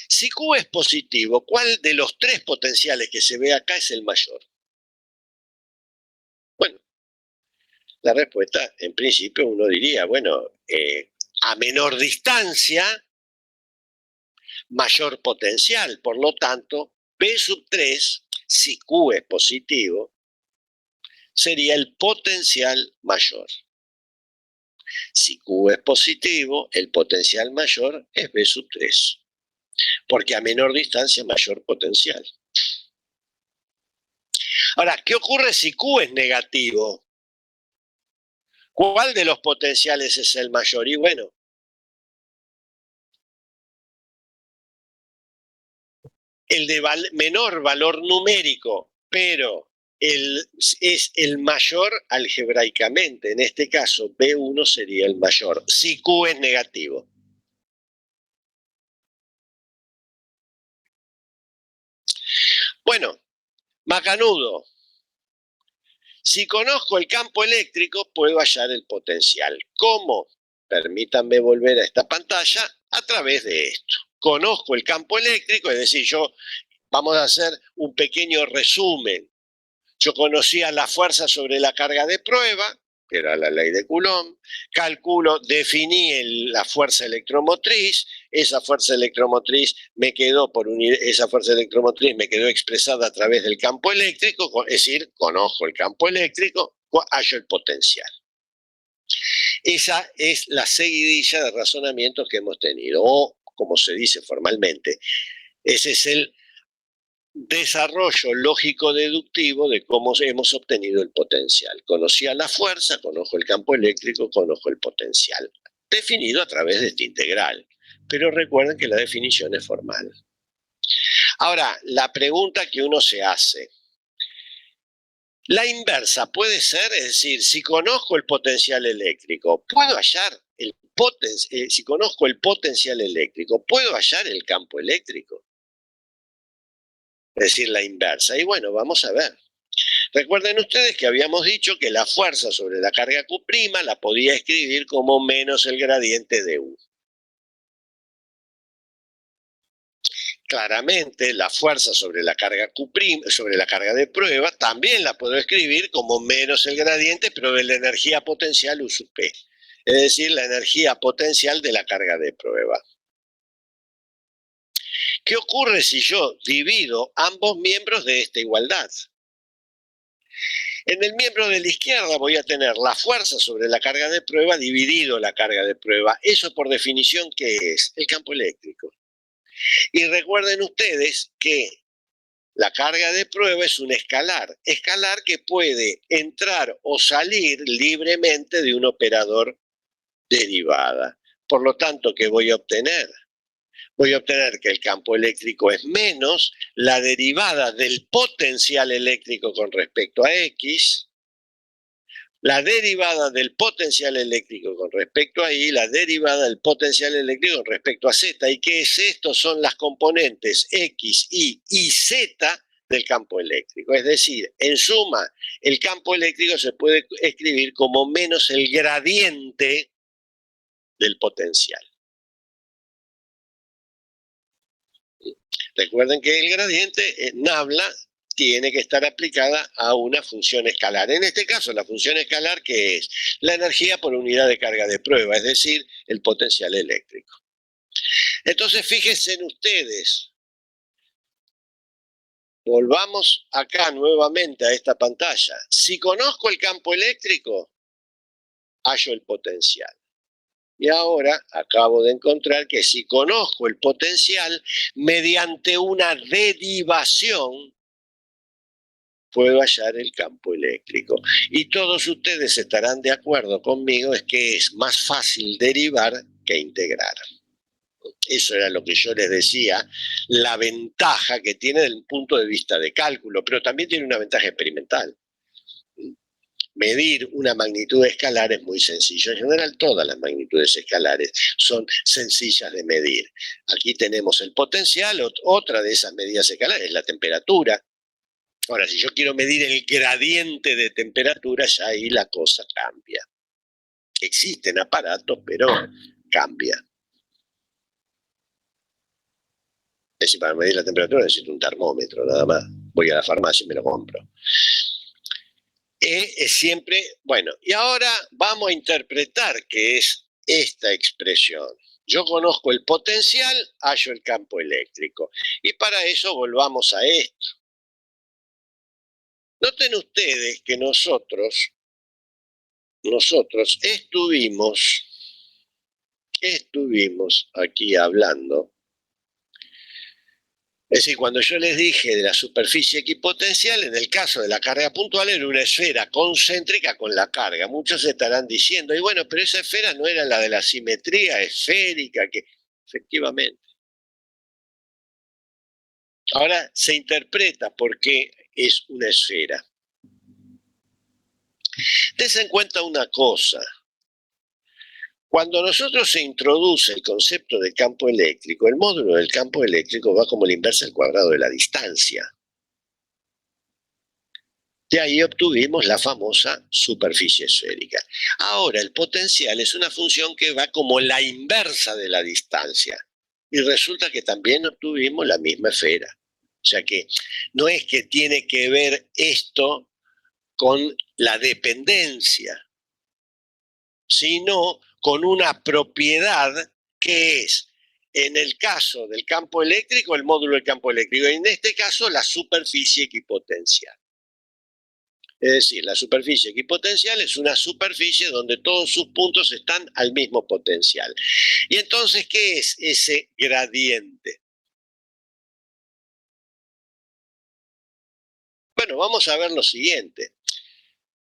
si Q es positivo, ¿cuál de los tres potenciales que se ve acá es el mayor? Bueno, la respuesta, en principio, uno diría, bueno, a menor distancia, mayor potencial. Por lo tanto, P sub 3, si Q es positivo, sería el potencial mayor. Si Q es positivo, el potencial mayor es B sub 3. Porque a menor distancia, mayor potencial. Ahora, ¿qué ocurre si Q es negativo? ¿Cuál de los potenciales es el mayor? Y bueno, el de menor valor numérico, pero es el mayor algebraicamente. En este caso, B1 sería el mayor, si Q es negativo. Bueno, macanudo. Si conozco el campo eléctrico, puedo hallar el potencial. ¿Cómo? Permítanme volver a esta pantalla a través de esto. Conozco el campo eléctrico, es decir, vamos a hacer un pequeño resumen. Yo conocía la fuerza sobre la carga de prueba, que era la ley de Coulomb, definí la fuerza electromotriz, esa fuerza electromotriz me quedó expresada a través del campo eléctrico, es decir, conozco el campo eléctrico, hallo el potencial. Esa es la seguidilla de razonamientos que hemos tenido, o como se dice formalmente, ese es el desarrollo lógico-deductivo de cómo hemos obtenido el potencial. Conocía la fuerza, conozco el campo eléctrico, conozco el potencial, definido a través de este integral. Pero recuerden que la definición es formal. Ahora, la pregunta que uno se hace, la inversa puede ser, es decir, si conozco el potencial eléctrico, ¿puedo hallar si conozco el potencial eléctrico, ¿puedo hallar el campo eléctrico? Es decir, la inversa. Y bueno, vamos a ver. Recuerden ustedes que habíamos dicho que la fuerza sobre la carga Q' la podía escribir como menos el gradiente de U. Claramente, la fuerza sobre la carga Q', sobre la carga de prueba, también la puedo escribir como menos el gradiente, pero de la energía potencial U sub P. Es decir, la energía potencial de la carga de prueba. ¿Qué ocurre si yo divido ambos miembros de esta igualdad? En el miembro de la izquierda voy a tener la fuerza sobre la carga de prueba dividido la carga de prueba. Eso por definición, ¿qué es? El campo eléctrico. Y recuerden ustedes que la carga de prueba es un escalar que puede entrar o salir libremente de un operador derivada. Por lo tanto, ¿qué voy a obtener? Voy a obtener que el campo eléctrico es menos la derivada del potencial eléctrico con respecto a X, la derivada del potencial eléctrico con respecto a Y, la derivada del potencial eléctrico con respecto a Z. ¿Y qué es esto? Son las componentes X, Y y Z del campo eléctrico. Es decir, en suma, el campo eléctrico se puede escribir como menos el gradiente del potencial. Recuerden que el gradiente en Nabla tiene que estar aplicada a una función escalar. En este caso, la función escalar, que es la energía por unidad de carga de prueba, es decir, el potencial eléctrico. Entonces, fíjense en ustedes, volvamos acá nuevamente a esta pantalla. Si conozco el campo eléctrico, hallo el potencial. Y ahora acabo de encontrar que si conozco el potencial, mediante una derivación, puedo hallar el campo eléctrico. Y todos ustedes estarán de acuerdo conmigo, es que es más fácil derivar que integrar. Eso era lo que yo les decía, la ventaja que tiene desde el punto de vista de cálculo, pero también tiene una ventaja experimental. Medir una magnitud escalar es muy sencillo. En general, todas las magnitudes escalares son sencillas de medir. Aquí tenemos el potencial, otra de esas medidas escalares es la temperatura. Ahora, si yo quiero medir el gradiente de temperatura, ya ahí la cosa cambia. Existen aparatos, pero cambia. Es decir, para medir la temperatura necesito un termómetro, nada más. Voy a la farmacia y me lo compro. Es siempre, bueno, y ahora vamos a interpretar qué es esta expresión. Yo conozco el potencial, hallo el campo eléctrico. Y para eso volvamos a esto. Noten ustedes que nosotros estuvimos aquí hablando. Es decir, cuando yo les dije de la superficie equipotencial, en el caso de la carga puntual era una esfera concéntrica con la carga. Muchos estarán diciendo, y bueno, pero esa esfera no era la de la simetría esférica, que efectivamente. Ahora se interpreta por qué es una esfera. Tense en cuenta una cosa. Cuando nosotros se introduce el concepto de campo eléctrico, el módulo del campo eléctrico va como la inversa al cuadrado de la distancia. De ahí obtuvimos la famosa superficie esférica. Ahora, el potencial es una función que va como la inversa de la distancia. Y resulta que también obtuvimos la misma esfera. O sea que no es que tiene que ver esto con la dependencia, sino con una propiedad que es, en el caso del campo eléctrico, el módulo del campo eléctrico, y en este caso la superficie equipotencial. Es decir, la superficie equipotencial es una superficie donde todos sus puntos están al mismo potencial. Y entonces, ¿qué es ese gradiente? Bueno, vamos a ver lo siguiente.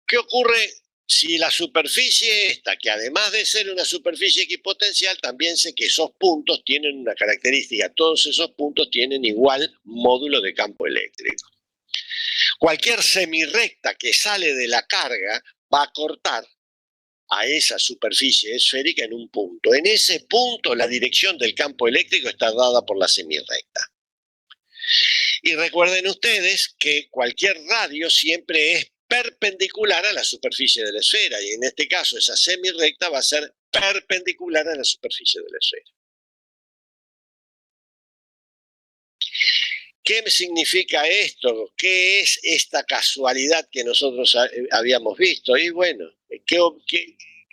¿Qué ocurre si la superficie esta, que además de ser una superficie equipotencial, también sé que esos puntos tienen una característica, todos esos puntos tienen igual módulo de campo eléctrico? Cualquier semirrecta que sale de la carga va a cortar a esa superficie esférica en un punto. En ese punto la dirección del campo eléctrico está dada por la semirrecta. Y recuerden ustedes que cualquier radio siempre es perpendicular a la superficie de la esfera, y en este caso esa semirrecta va a ser perpendicular a la superficie de la esfera. ¿Qué significa esto? ¿Qué es esta casualidad que nosotros habíamos visto? Y bueno,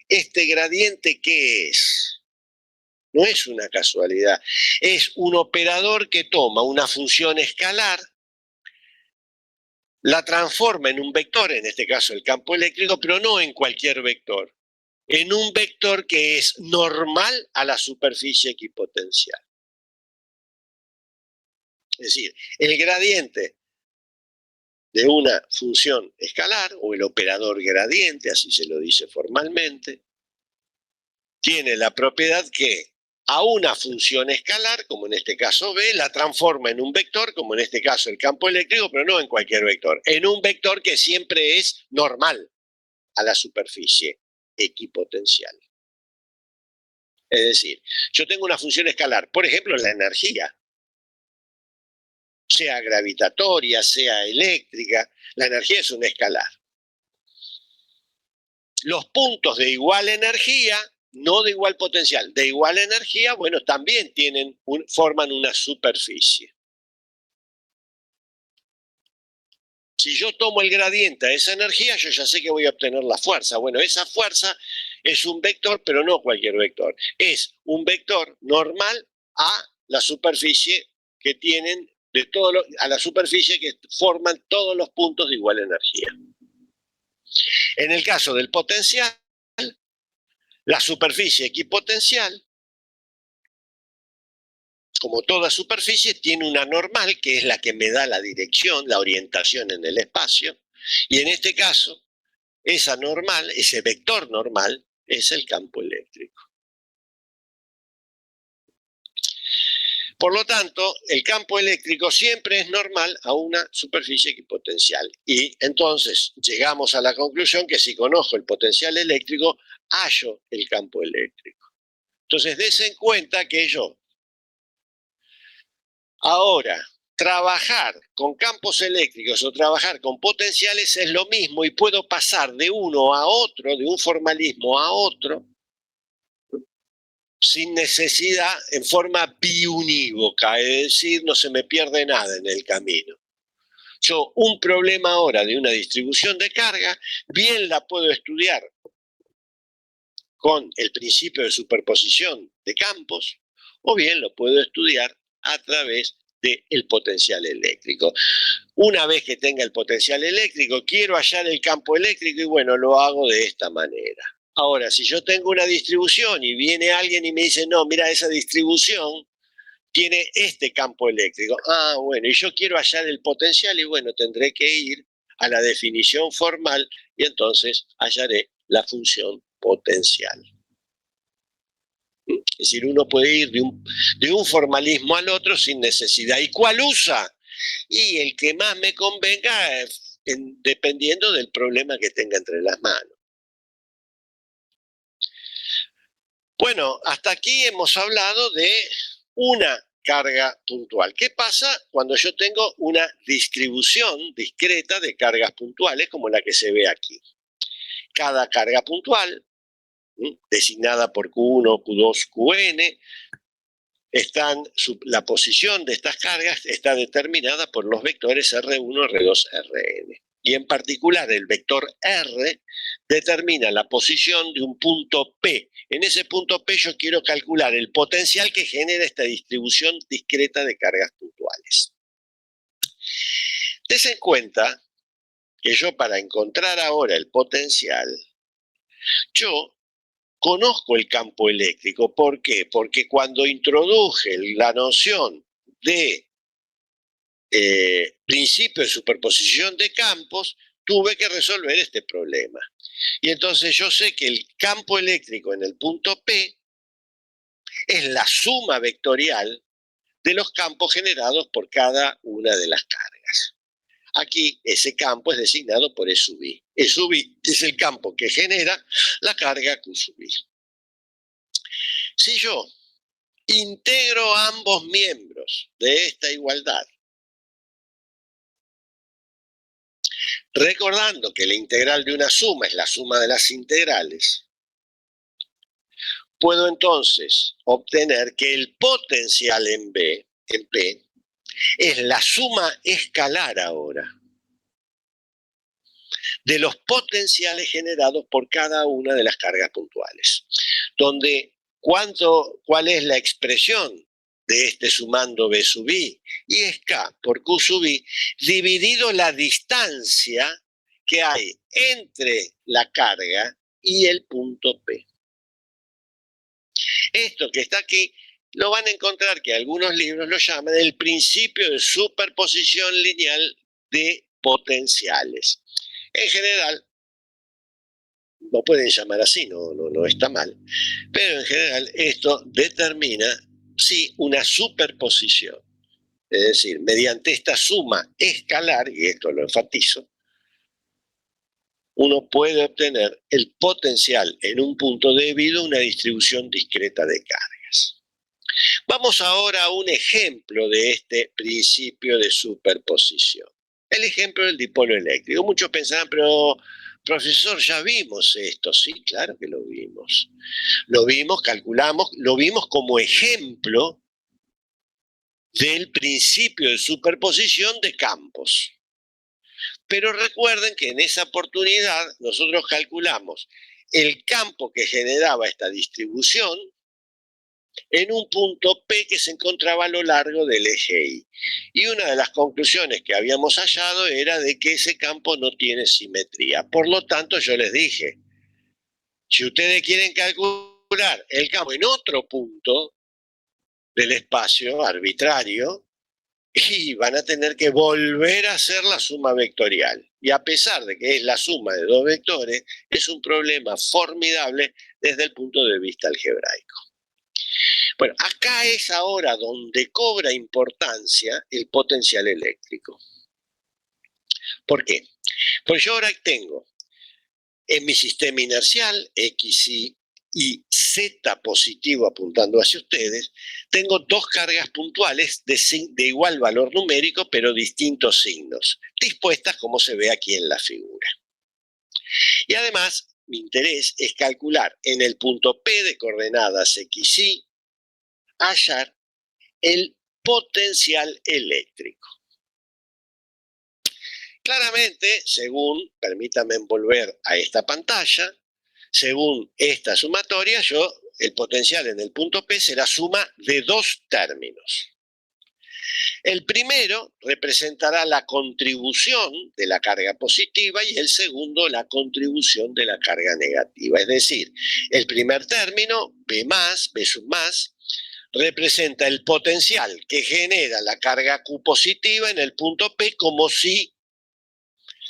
¿este gradiente qué es? No es una casualidad, es un operador que toma una función escalar, la transforma en un vector, en este caso el campo eléctrico, pero no en cualquier vector, en un vector que es normal a la superficie equipotencial. Es decir, el gradiente de una función escalar, o el operador gradiente, así se lo dice formalmente, tiene la propiedad que a una función escalar, como en este caso B, la transforma en un vector, como en este caso el campo eléctrico, pero no en cualquier vector, en un vector que siempre es normal a la superficie equipotencial. Es decir, yo tengo una función escalar, por ejemplo, la energía, sea gravitatoria, sea eléctrica, la energía es una escalar. Los puntos de igual energía, no de igual potencial, de igual energía, bueno, también forman una superficie. Si yo tomo el gradiente a esa energía, yo ya sé que voy a obtener la fuerza. Bueno, esa fuerza es un vector, pero no cualquier vector. Es un vector normal a la superficie que tienen a la superficie que forman todos los puntos de igual energía. En el caso del potencial, la superficie equipotencial, como toda superficie, tiene una normal, que es la que me da la dirección, la orientación en el espacio, y en este caso, esa normal, ese vector normal, es el campo eléctrico. Por lo tanto, el campo eléctrico siempre es normal a una superficie equipotencial. Y entonces llegamos a la conclusión que si conozco el potencial eléctrico, hallo el campo eléctrico. Entonces, des en cuenta que yo ahora trabajar con campos eléctricos o trabajar con potenciales es lo mismo y puedo pasar de uno a otro, de un formalismo a otro, sin necesidad, en forma biunívoca, es decir, no se me pierde nada en el camino. Yo un problema ahora de una distribución de carga, bien la puedo estudiar con el principio de superposición de campos, o bien lo puedo estudiar a través del potencial eléctrico. Una vez que tenga el potencial eléctrico, quiero hallar el campo eléctrico y bueno, lo hago de esta manera. Ahora, si yo tengo una distribución y viene alguien y me dice, no, mira, esa distribución tiene este campo eléctrico. Ah, bueno, y yo quiero hallar el potencial y bueno, tendré que ir a la definición formal y entonces hallaré la función potencial. Es decir, uno puede ir de un formalismo al otro sin necesidad. ¿Y cuál usa? Y el que más me convenga, dependiendo del problema que tenga entre las manos. Bueno, hasta aquí hemos hablado de una carga puntual. ¿Qué pasa cuando yo tengo una distribución discreta de cargas puntuales como la que se ve aquí? Cada carga puntual, designada por Q1, Q2, Qn, la posición de estas cargas está determinada por los vectores R1, R2, Rn. Y en particular el vector R determina la posición de un punto P. En ese punto P yo quiero calcular el potencial que genera esta distribución discreta de cargas puntuales. Des en cuenta que yo para encontrar ahora el potencial, yo conozco el campo eléctrico. ¿Por qué? Porque cuando introduje la noción de principio de superposición de campos, tuve que resolver este problema. Y entonces yo sé que el campo eléctrico en el punto P es la suma vectorial de los campos generados por cada una de las cargas. Aquí ese campo es designado por E sub I. E sub I es el campo que genera la carga Q sub I. Si yo integro ambos miembros de esta igualdad, recordando que la integral de una suma es la suma de las integrales, puedo entonces obtener que el potencial en P, es la suma escalar ahora de los potenciales generados por cada una de las cargas puntuales, donde cuál es la expresión de este sumando B sub I, y es K por Q sub I, dividido la distancia que hay entre la carga y el punto P. Esto que está aquí lo van a encontrar que algunos libros lo llaman el principio de superposición lineal de potenciales. En general, lo pueden llamar así, no está mal, pero en general esto determina, sí, una superposición. Es decir, mediante esta suma escalar, y esto lo enfatizo, uno puede obtener el potencial en un punto debido a una distribución discreta de cargas. Vamos ahora a un ejemplo de este principio de superposición. El ejemplo del dipolo eléctrico. Muchos pensarán, pero profesor, ya vimos esto. Sí, claro que lo vimos. Lo vimos, calculamos, lo vimos como ejemplo del principio de superposición de campos. Pero recuerden que en esa oportunidad nosotros calculamos el campo que generaba esta distribución en un punto P que se encontraba a lo largo del eje Y. Y una de las conclusiones que habíamos hallado era de que ese campo no tiene simetría. Por lo tanto, yo les dije, si ustedes quieren calcular el campo en otro punto del espacio arbitrario, y van a tener que volver a hacer la suma vectorial. Y a pesar de que es la suma de dos vectores, es un problema formidable desde el punto de vista algebraico. Bueno, acá es ahora donde cobra importancia el potencial eléctrico. ¿Por qué? Pues yo ahora tengo en mi sistema inercial, X, y Z positivo apuntando hacia ustedes, tengo dos cargas puntuales de igual valor numérico, pero distintos signos, dispuestas como se ve aquí en la figura. Y además, mi interés es calcular en el punto P de coordenadas X, Y, hallar el potencial eléctrico. Claramente, según, permítame volver a esta pantalla, según esta sumatoria, el potencial en el punto P será suma de dos términos. El primero representará la contribución de la carga positiva y el segundo la contribución de la carga negativa. Es decir, el primer término, B sub más, representa el potencial que genera la carga Q positiva en el punto P como si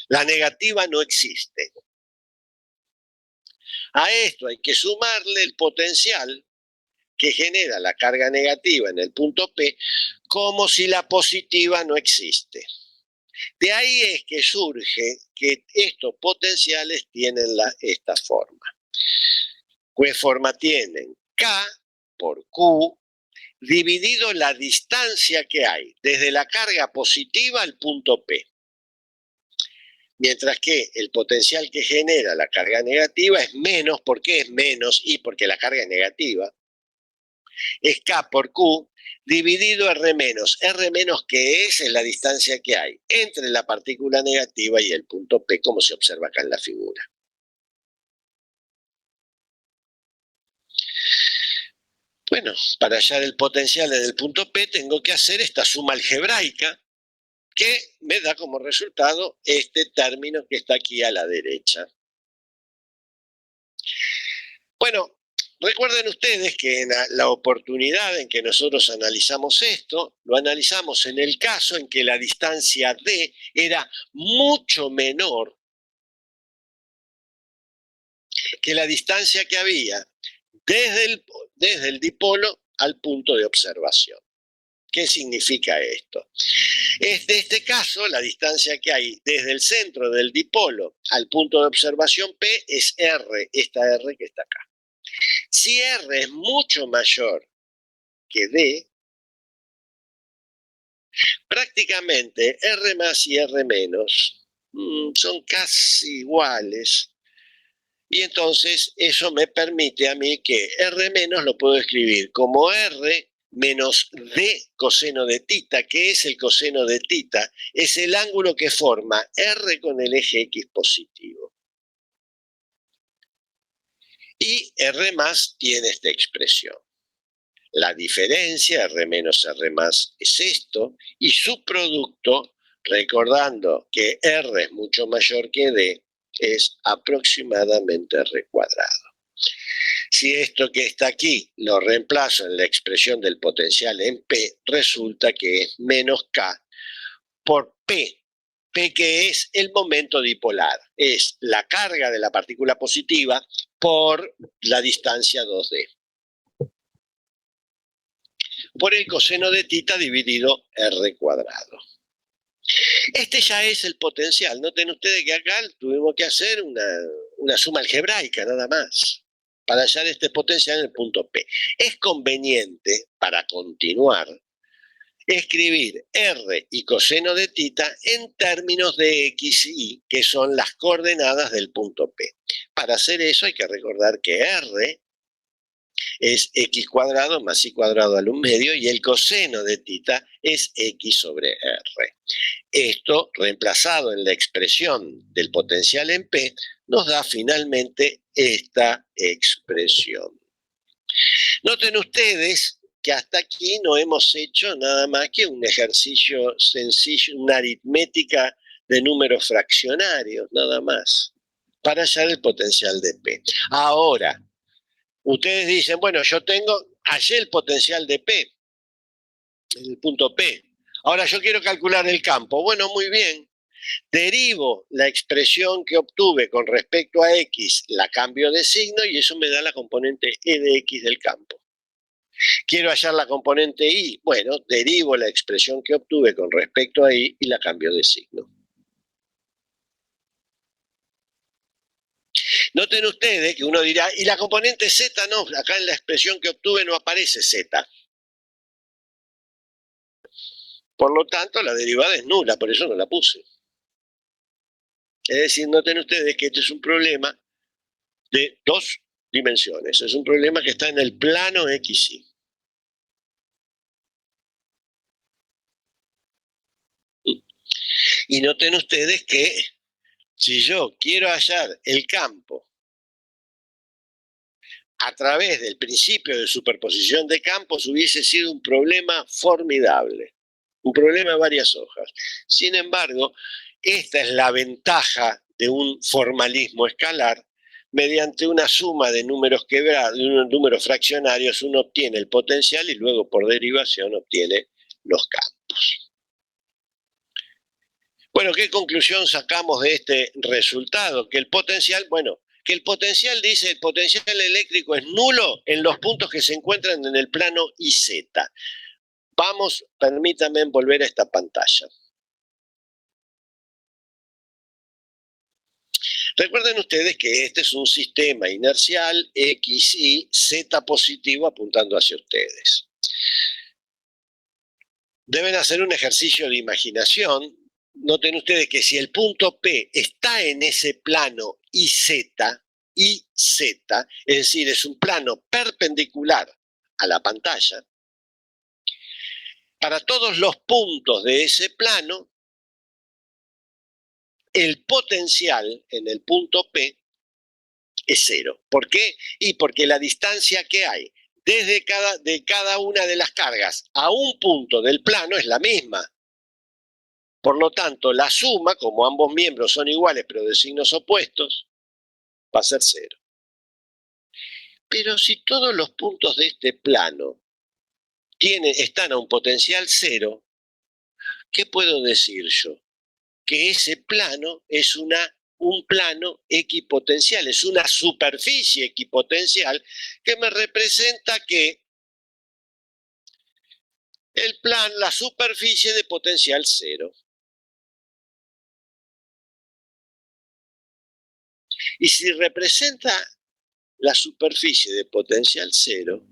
la negativa no existe. A esto hay que sumarle el potencial que genera la carga negativa en el punto P como si la positiva no existe. De ahí es que surge que estos potenciales tienen esta forma. ¿Qué forma tienen? K por Q dividido la distancia que hay desde la carga positiva al punto P. Mientras que el potencial que genera la carga negativa es menos. ¿Por qué es menos? Y porque la carga es negativa. Es K por Q dividido R menos. R menos, ¿qué es? Es la distancia que hay entre la partícula negativa y el punto P, como se observa acá en la figura. Bueno, para hallar el potencial en el punto P tengo que hacer esta suma algebraica que me da como resultado este término que está aquí a la derecha. Bueno, recuerden ustedes que en la oportunidad en que nosotros analizamos esto, lo analizamos en el caso en que la distancia D era mucho menor que la distancia que había desde el dipolo al punto de observación. ¿Qué significa esto? En este caso, la distancia que hay desde el centro del dipolo al punto de observación P es R, esta R que está acá. Si R es mucho mayor que D, prácticamente R más y R menos son casi iguales. Y entonces eso me permite a mí que R menos lo puedo escribir como R menos D coseno de tita. ¿Qué es el coseno de tita? Es el ángulo que forma R con el eje X positivo. Y R más tiene esta expresión. La diferencia, R menos R más, es esto, y su producto, recordando que R es mucho mayor que D, es aproximadamente R cuadrado. Si esto que está aquí lo reemplazo en la expresión del potencial en P, resulta que es menos K por P. P, que es el momento dipolar, es la carga de la partícula positiva por la distancia 2D. Por el coseno de tita dividido R cuadrado. Este ya es el potencial. Noten ustedes que acá tuvimos que hacer una suma algebraica nada más para hallar este potencial en el punto P. Es conveniente, para continuar, escribir R y coseno de tita en términos de X y Y, que son las coordenadas del punto P. Para hacer eso hay que recordar que R es X cuadrado más Y cuadrado al 1/2 y el coseno de tita es X sobre R. Esto, reemplazado en la expresión del potencial en P, nos da finalmente esta expresión. Noten ustedes que hasta aquí no hemos hecho nada más que un ejercicio sencillo, una aritmética de números fraccionarios, nada más, para hallar el potencial de P. Ahora, ustedes dicen, bueno, hallé el potencial de P, en el punto P. Ahora yo quiero calcular el campo. Bueno, muy bien. Derivo la expresión que obtuve con respecto a X, la cambio de signo y eso me da la componente E de X del campo. Quiero hallar la componente Y. Bueno, derivo la expresión que obtuve con respecto a Y y la cambio de signo. Noten ustedes que uno dirá, y la componente Z no, acá en la expresión que obtuve no aparece Z. Por lo tanto, la derivada es nula, por eso no la puse. Es decir, noten ustedes que este es un problema de dos dimensiones. Es un problema que está en el plano XY. Y noten ustedes que si yo quiero hallar el campo a través del principio de superposición de campos, hubiese sido un problema formidable, un problema de varias hojas. Sin embargo, esta es la ventaja de un formalismo escalar. Mediante una suma de números quebrados, de unos números fraccionarios, uno obtiene el potencial y luego por derivación obtiene los campos. Bueno, ¿qué conclusión sacamos de este resultado? Que el potencial, que el potencial dice, el potencial eléctrico es nulo en los puntos que se encuentran en el plano IZ. Vamos, permítanme volver a esta pantalla. Recuerden ustedes que este es un sistema inercial X, Y, Z positivo apuntando hacia ustedes. Deben hacer un ejercicio de imaginación. Noten ustedes que si el punto P está en ese plano IZ, es decir, es un plano perpendicular a la pantalla, para todos los puntos de ese plano, el potencial en el punto P es cero. ¿Por qué? Y porque la distancia que hay de cada una de las cargas a un punto del plano es la misma. Por lo tanto, la suma, como ambos miembros son iguales pero de signos opuestos, va a ser cero. Pero si todos los puntos de este plano están a un potencial cero, ¿qué puedo decir yo? Que ese plano es un plano equipotencial, es una superficie equipotencial que me representa que la superficie de potencial cero. Y si representa la superficie de potencial cero,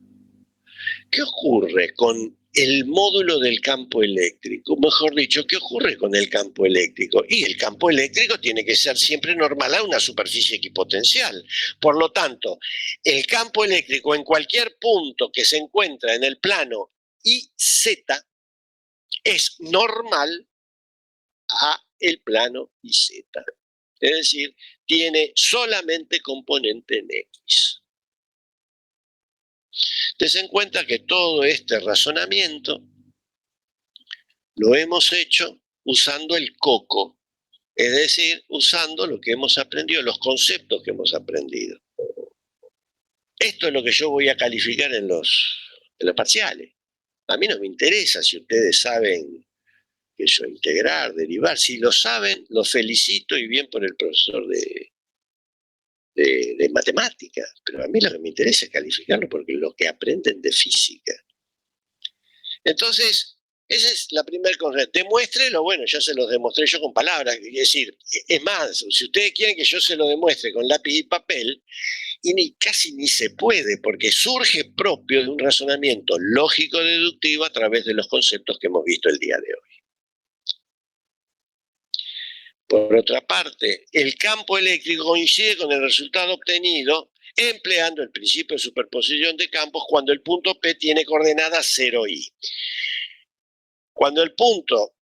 ¿qué ocurre con el módulo del campo eléctrico? Mejor dicho, ¿qué ocurre con el campo eléctrico? Y el campo eléctrico tiene que ser siempre normal a una superficie equipotencial. Por lo tanto, el campo eléctrico en cualquier punto que se encuentra en el plano IZ es normal a el plano IZ. Es decir, tiene solamente componente en X. Ten en cuenta que todo este razonamiento lo hemos hecho usando el coco, es decir, usando lo que hemos aprendido, los conceptos que hemos aprendido. Esto es lo que yo voy a calificar en los parciales. A mí no me interesa si ustedes saben que eso, integrar, derivar. Si lo saben, los felicito y bien por el profesor de matemáticas. Pero a mí lo que me interesa es calificarlo porque lo que aprenden de física. Entonces, esa es la primera cosa. Demuéstrelo, bueno, ya se los demostré yo con palabras. Es decir, es más, si ustedes quieren que yo se lo demuestre con lápiz y papel, y casi ni se puede, porque surge propio de un razonamiento lógico-deductivo a través de los conceptos que hemos visto el día de hoy. Por otra parte, el campo eléctrico coincide con el resultado obtenido empleando el principio de superposición de campos cuando el punto P tiene coordenadas 0 y. Cuando el punto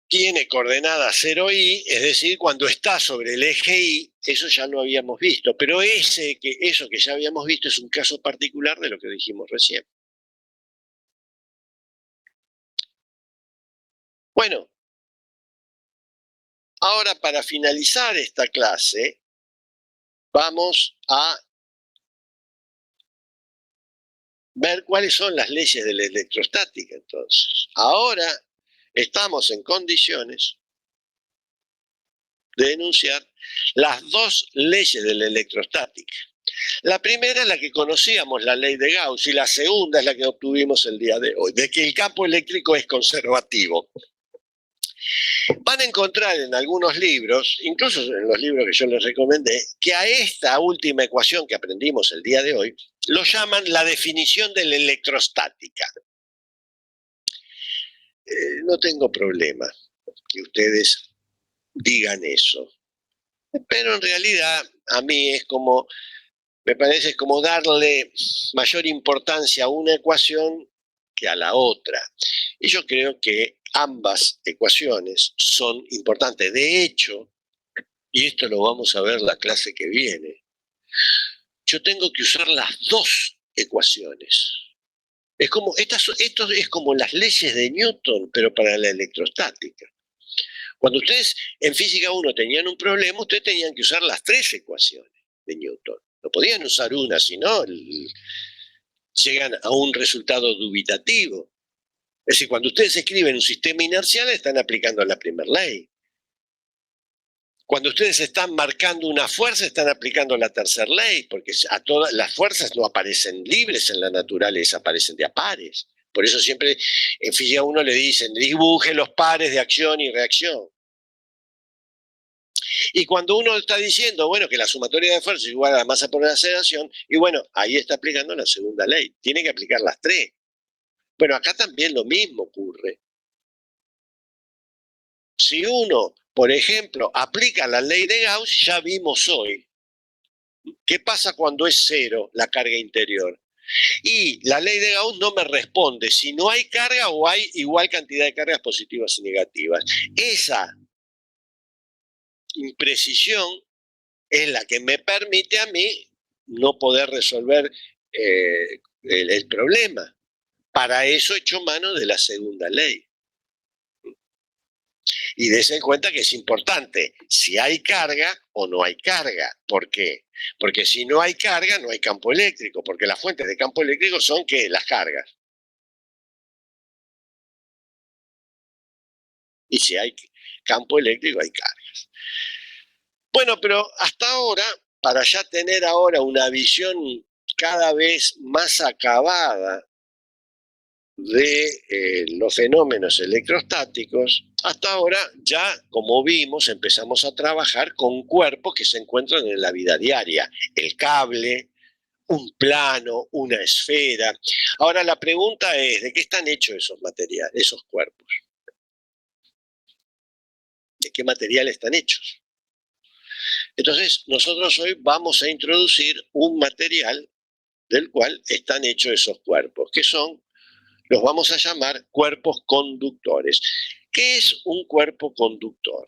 tiene coordenada 0i, es decir, cuando está sobre el eje y, eso ya lo habíamos visto, pero eso que ya habíamos visto es un caso particular de lo que dijimos recién. Bueno, ahora para finalizar esta clase, vamos a ver cuáles son las leyes de la electrostática. Entonces, ahora estamos en condiciones de enunciar las dos leyes de la electrostática. La primera es la que conocíamos, la ley de Gauss, y la segunda es la que obtuvimos el día de hoy, de que el campo eléctrico es conservativo. Van a encontrar en algunos libros, incluso en los libros que yo les recomendé, que a esta última ecuación que aprendimos el día de hoy, lo llaman la definición de la electrostática. No tengo problema que ustedes digan eso, pero en realidad a mí es como, me parece como darle mayor importancia a una ecuación que a la otra. Y yo creo que ambas ecuaciones son importantes. De hecho, y esto lo vamos a ver la clase que viene, yo tengo que usar las dos ecuaciones. Es como, esto es como las leyes de Newton, pero para la electrostática. Cuando ustedes en física 1 tenían un problema, ustedes tenían que usar las tres ecuaciones de Newton. No podían usar una, sino llegan a un resultado dubitativo. Es decir, cuando ustedes escriben un sistema inercial, están aplicando la primera ley. Cuando ustedes están marcando una fuerza, están aplicando la tercera ley, porque a todas las fuerzas no aparecen libres en la naturaleza, aparecen de a pares. Por eso siempre en física 1 le dicen, dibuje los pares de acción y reacción. Y cuando uno está diciendo, bueno, que la sumatoria de fuerzas es igual a la masa por la aceleración, y bueno, ahí está aplicando la segunda ley. Tiene que aplicar las tres. Bueno, acá también lo mismo ocurre. Si uno, por ejemplo, aplica la ley de Gauss, ya vimos hoy. ¿Qué pasa cuando es cero la carga interior? Y la ley de Gauss no me responde si no hay carga o hay igual cantidad de cargas positivas y negativas. Esa imprecisión es la que me permite a mí no poder resolver el problema. Para eso he hecho mano de la segunda ley. Y dése en cuenta que es importante si hay carga o no hay carga. ¿Por qué? Porque si no hay carga, no hay campo eléctrico, porque las fuentes de campo eléctrico son ¿qué? Las cargas. Y si hay campo eléctrico, hay cargas. Bueno, pero hasta ahora, para ya tener ahora una visión cada vez más acabada de los fenómenos electrostáticos, hasta ahora ya, como vimos, empezamos a trabajar con cuerpos que se encuentran en la vida diaria. El cable, un plano, una esfera. Ahora la pregunta es, ¿de qué están hechos esos materiales, esos cuerpos? ¿De qué material están hechos? Entonces, nosotros hoy vamos a introducir un material del cual están hechos esos cuerpos, que son, los vamos a llamar cuerpos conductores. ¿Qué es un cuerpo conductor?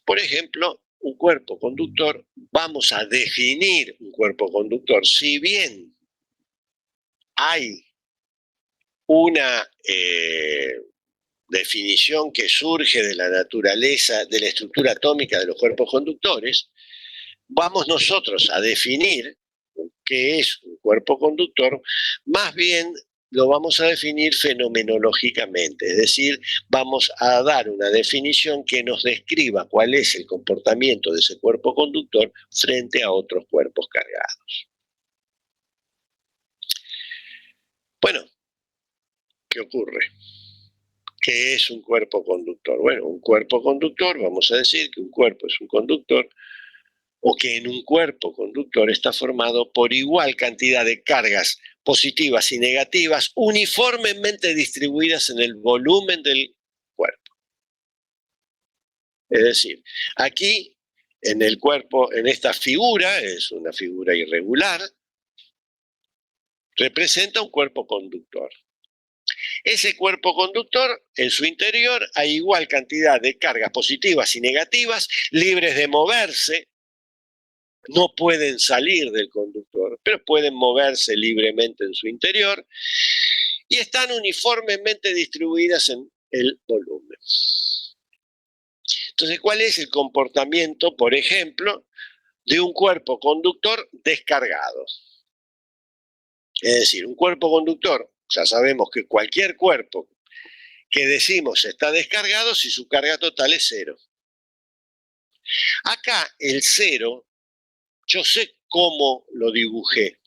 Por ejemplo, un cuerpo conductor, vamos a definir un cuerpo conductor, si bien hay una definición que surge de la naturaleza, de la estructura atómica de los cuerpos conductores, vamos nosotros a definir qué es un cuerpo conductor, más bien lo vamos a definir fenomenológicamente, es decir, vamos a dar una definición que nos describa cuál es el comportamiento de ese cuerpo conductor frente a otros cuerpos cargados. Bueno, ¿qué ocurre? ¿Qué es un cuerpo conductor? Bueno, un cuerpo conductor, vamos a decir que un cuerpo es un conductor, o que en un cuerpo conductor está formado por igual cantidad de cargas positivas y negativas uniformemente distribuidas en el volumen del cuerpo. Es decir, aquí en el cuerpo, en esta figura, es una figura irregular, representa un cuerpo conductor. Ese cuerpo conductor, en su interior, hay igual cantidad de cargas positivas y negativas, libres de moverse, no pueden salir del conductor, pero pueden moverse libremente en su interior y están uniformemente distribuidas en el volumen. Entonces, ¿cuál es el comportamiento, por ejemplo, de un cuerpo conductor descargado? Es decir, un cuerpo conductor, ya sabemos que cualquier cuerpo que decimos está descargado si su carga total es cero. Acá el cero, yo sé cómo lo dibujé,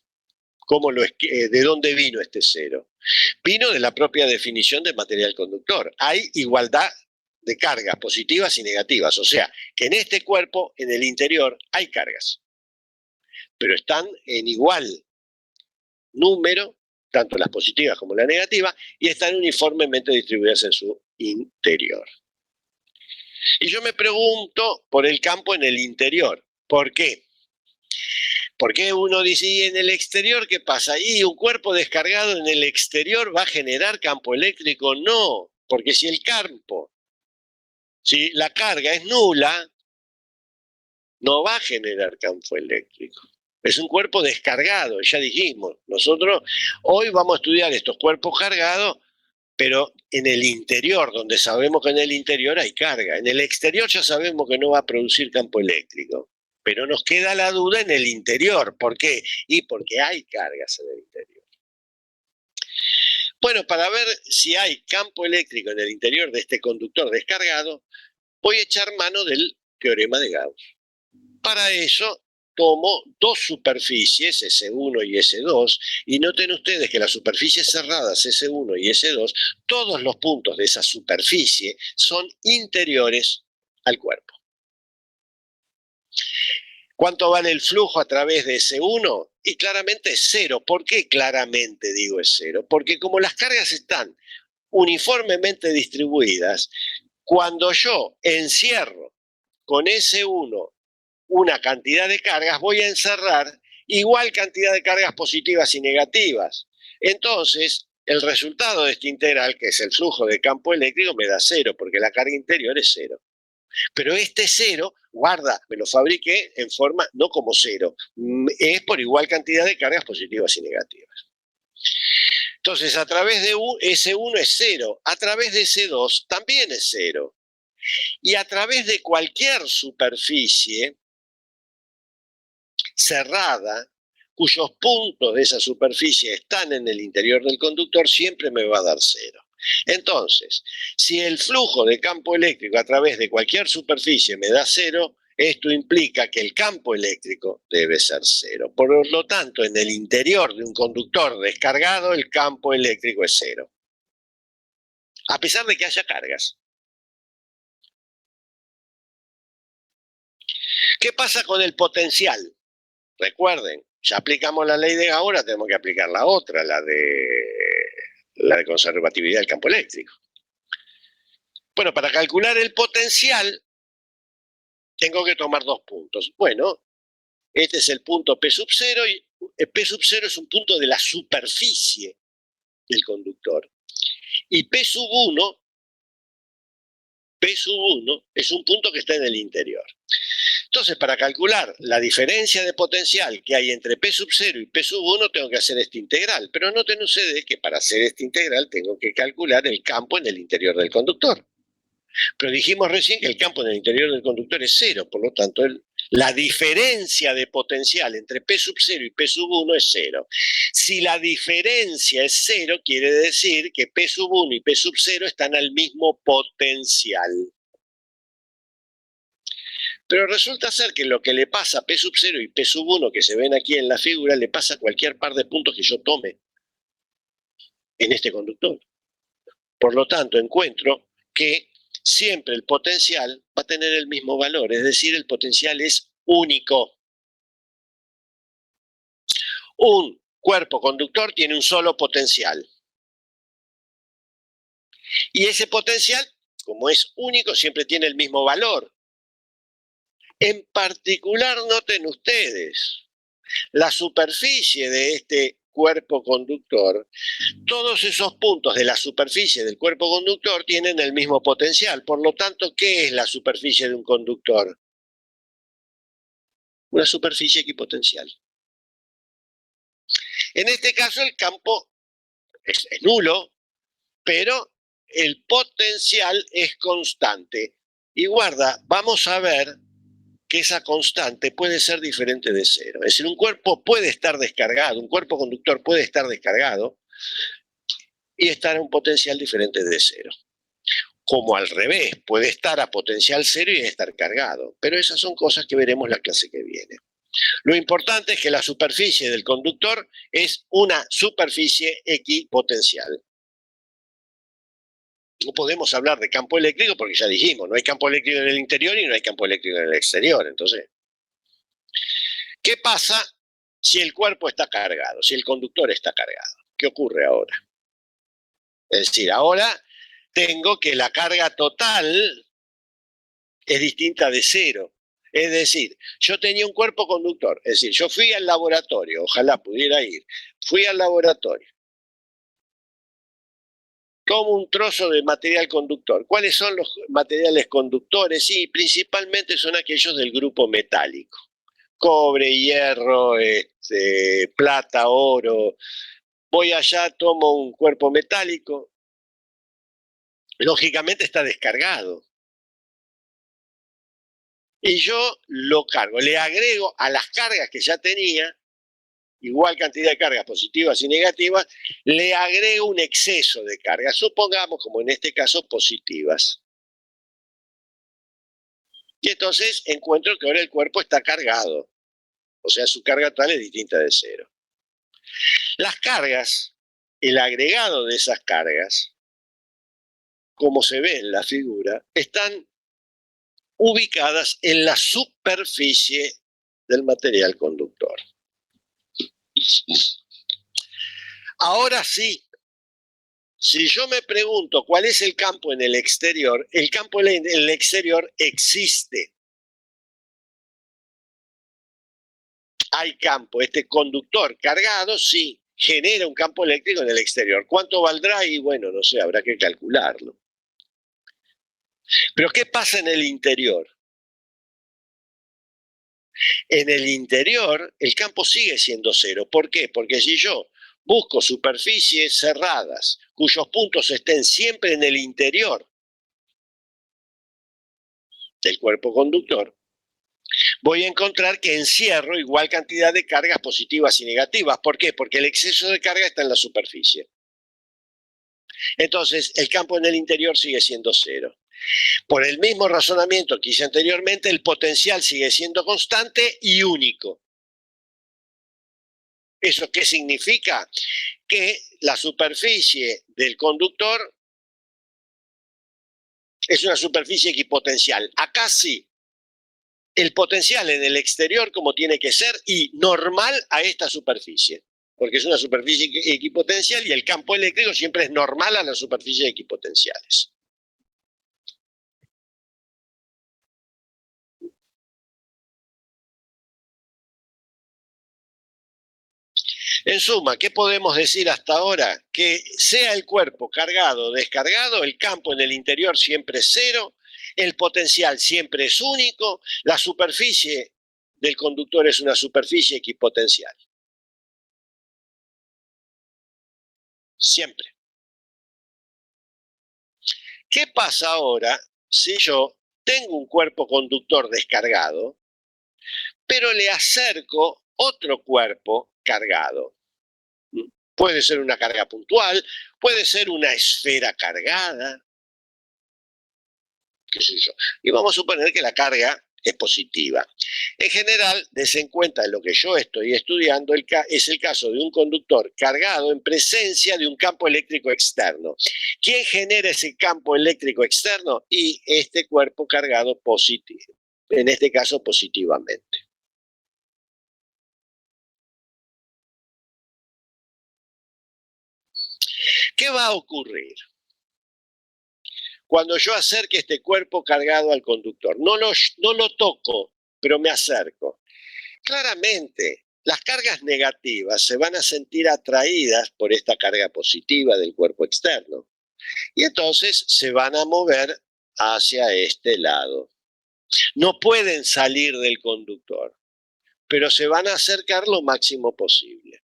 de dónde vino este cero. Vino de la propia definición de material conductor. Hay igualdad de cargas positivas y negativas, o sea, que en este cuerpo, en el interior, hay cargas, pero están en igual número, tanto las positivas como las negativas, y están uniformemente distribuidas en su interior. Y yo me pregunto por el campo en el interior. ¿Por qué? Porque uno dice, ¿y en el exterior qué pasa? ¿Y un cuerpo descargado en el exterior va a generar campo eléctrico? No, porque si la carga es nula, no va a generar campo eléctrico. Es un cuerpo descargado, ya dijimos. Nosotros hoy vamos a estudiar estos cuerpos cargados, pero en el interior, donde sabemos que en el interior hay carga. En el exterior ya sabemos que no va a producir campo eléctrico, pero nos queda la duda en el interior. ¿Por qué? Y porque hay cargas en el interior. Bueno, para ver si hay campo eléctrico en el interior de este conductor descargado, voy a echar mano del teorema de Gauss. Para eso tomo dos superficies, S1 y S2, y noten ustedes que las superficies cerradas S1 y S2, todos los puntos de esa superficie son interiores al cuerpo. ¿Cuánto vale el flujo a través de S1? Y claramente es cero. ¿Por qué claramente digo es cero? Porque como las cargas están uniformemente distribuidas, cuando yo encierro con S1 una cantidad de cargas, voy a encerrar igual cantidad de cargas positivas y negativas. Entonces, el resultado de esta integral, que es el flujo de campo eléctrico, me da cero, porque la carga interior es cero. Pero este cero, guarda, me lo fabriqué en forma no como cero, es por igual cantidad de cargas positivas y negativas. Entonces, a través de S1 es cero, a través de S2 también es cero. Y a través de cualquier superficie cerrada, cuyos puntos de esa superficie están en el interior del conductor, siempre me va a dar cero. Entonces, si el flujo de campo eléctrico a través de cualquier superficie me da cero, esto implica que el campo eléctrico debe ser cero. Por lo tanto, en el interior de un conductor descargado, el campo eléctrico es cero, a pesar de que haya cargas. ¿Qué pasa con el potencial? Recuerden, ya aplicamos la ley de Gauss, ahora tenemos que aplicar la otra, la de conservatividad del campo eléctrico. Bueno, para calcular el potencial, tengo que tomar dos puntos. Bueno, este es el punto P sub 0 y P sub 0 es un punto de la superficie del conductor. Y P sub 1 es un punto que está en el interior. Entonces, para calcular la diferencia de potencial que hay entre P sub 0 y P sub 1, tengo que hacer esta integral. Pero noten ustedes que para hacer esta integral tengo que calcular el campo en el interior del conductor. Pero dijimos recién que el campo en el interior del conductor es cero, por lo tanto, la diferencia de potencial entre P sub 0 y P sub 1 es cero. Si la diferencia es cero, quiere decir que P sub 1 y P sub 0 están al mismo potencial. Pero resulta ser que lo que le pasa a P sub 0 y P sub 1 que se ven aquí en la figura, le pasa a cualquier par de puntos que yo tome en este conductor. Por lo tanto, encuentro que siempre el potencial va a tener el mismo valor, es decir, el potencial es único. Un cuerpo conductor tiene un solo potencial. Y ese potencial, como es único, siempre tiene el mismo valor. En particular, noten ustedes, la superficie de este cuerpo conductor, todos esos puntos de la superficie del cuerpo conductor tienen el mismo potencial. Por lo tanto, ¿qué es la superficie de un conductor? Una superficie equipotencial. En este caso, el campo es nulo, pero el potencial es constante. Y guarda, vamos a ver que esa constante puede ser diferente de cero. Es decir, un cuerpo puede estar descargado, un cuerpo conductor puede estar descargado y estar a un potencial diferente de cero. Como al revés, puede estar a potencial cero y estar cargado. Pero esas son cosas que veremos la clase que viene. Lo importante es que la superficie del conductor es una superficie equipotencial. No podemos hablar de campo eléctrico porque ya dijimos, no hay campo eléctrico en el interior y no hay campo eléctrico en el exterior. Entonces, ¿qué pasa si el cuerpo está cargado, si el conductor está cargado? ¿Qué ocurre ahora? Es decir, ahora tengo que la carga total es distinta de cero. Es decir, yo tenía un cuerpo conductor, es decir, yo fui al laboratorio, ojalá pudiera ir, fui al laboratorio, tomo un trozo de material conductor. ¿Cuáles son los materiales conductores? Sí, principalmente son aquellos del grupo metálico. Cobre, hierro, plata, oro. Voy allá, tomo un cuerpo metálico. Lógicamente está descargado. Y yo lo cargo, le agrego a las cargas que ya tenía, igual cantidad de cargas positivas y negativas, le agrego un exceso de cargas, supongamos como en este caso positivas. Y entonces encuentro que ahora el cuerpo está cargado, o sea, su carga total es distinta de cero. Las cargas, el agregado de esas cargas, como se ve en la figura, están ubicadas en la superficie del material conductor. Ahora sí, si yo me pregunto cuál es el campo en el exterior, el campo en el exterior existe. Hay campo, este conductor cargado sí genera un campo eléctrico en el exterior. ¿Cuánto valdrá? Y bueno, no sé, habrá que calcularlo. Pero ¿qué pasa en el interior? En el interior el campo sigue siendo cero. ¿Por qué? Porque si yo busco superficies cerradas cuyos puntos estén siempre en el interior del cuerpo conductor, voy a encontrar que encierro igual cantidad de cargas positivas y negativas. ¿Por qué? Porque el exceso de carga está en la superficie. Entonces, el campo en el interior sigue siendo cero. Por el mismo razonamiento que hice anteriormente, el potencial sigue siendo constante y único. ¿Eso qué significa? Que la superficie del conductor es una superficie equipotencial. Acá sí, el potencial en el exterior como tiene que ser y normal a esta superficie, porque es una superficie equipotencial y el campo eléctrico siempre es normal a las superficies equipotenciales. En suma, ¿qué podemos decir hasta ahora? Que sea el cuerpo cargado o descargado, el campo en el interior siempre es cero, el potencial siempre es único, la superficie del conductor es una superficie equipotencial. Siempre. ¿Qué pasa ahora si yo tengo un cuerpo conductor descargado, pero le acerco otro cuerpo cargado? Puede ser una carga puntual, puede ser una esfera cargada, qué sé yo. Y vamos a suponer que la carga es positiva. En general, des en cuenta de lo que yo estoy estudiando, es el caso de un conductor cargado en presencia de un campo eléctrico externo. ¿Quién genera ese campo eléctrico externo? Y este cuerpo cargado positivo, en este caso positivamente. ¿Qué va a ocurrir cuando yo acerque este cuerpo cargado al conductor? No lo toco, pero me acerco. Claramente, Las cargas negativas se van a sentir atraídas por esta carga positiva del cuerpo externo y entonces se van a mover hacia este lado. No pueden salir del conductor, pero se van a acercar lo máximo posible.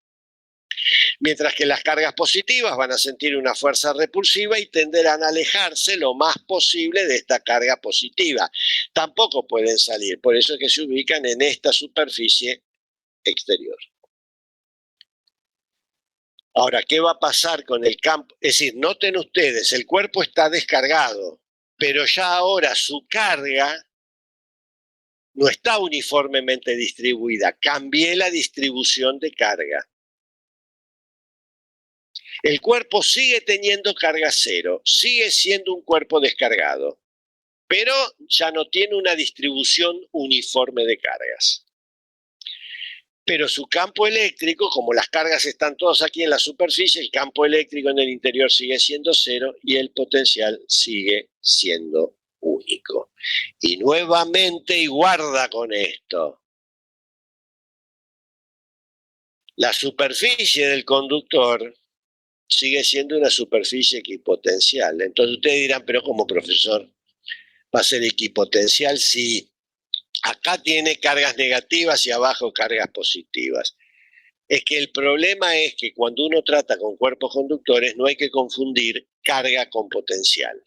Mientras que las cargas positivas van a sentir una fuerza repulsiva y tenderán a alejarse lo más posible de esta carga positiva. Tampoco pueden salir, por eso es que se ubican en esta superficie exterior. Ahora, ¿qué va a pasar con el campo? Es decir, noten ustedes, el cuerpo está descargado, pero ya ahora su carga no está uniformemente distribuida. Cambié la distribución de carga. El cuerpo sigue teniendo carga cero, sigue siendo un cuerpo descargado, pero ya no tiene una distribución uniforme de cargas. Pero su campo eléctrico, como las cargas están todas aquí en la superficie, el campo eléctrico en el interior sigue siendo cero y el potencial sigue siendo único. Y nuevamente, y guarda con esto, la superficie del conductor sigue siendo una superficie equipotencial. Entonces ustedes dirán, pero ¿cómo, profesor va a ser equipotencial si acá tiene cargas negativas y abajo cargas positivas? Es que el problema es que cuando uno trata con cuerpos conductores no hay que confundir carga con potencial.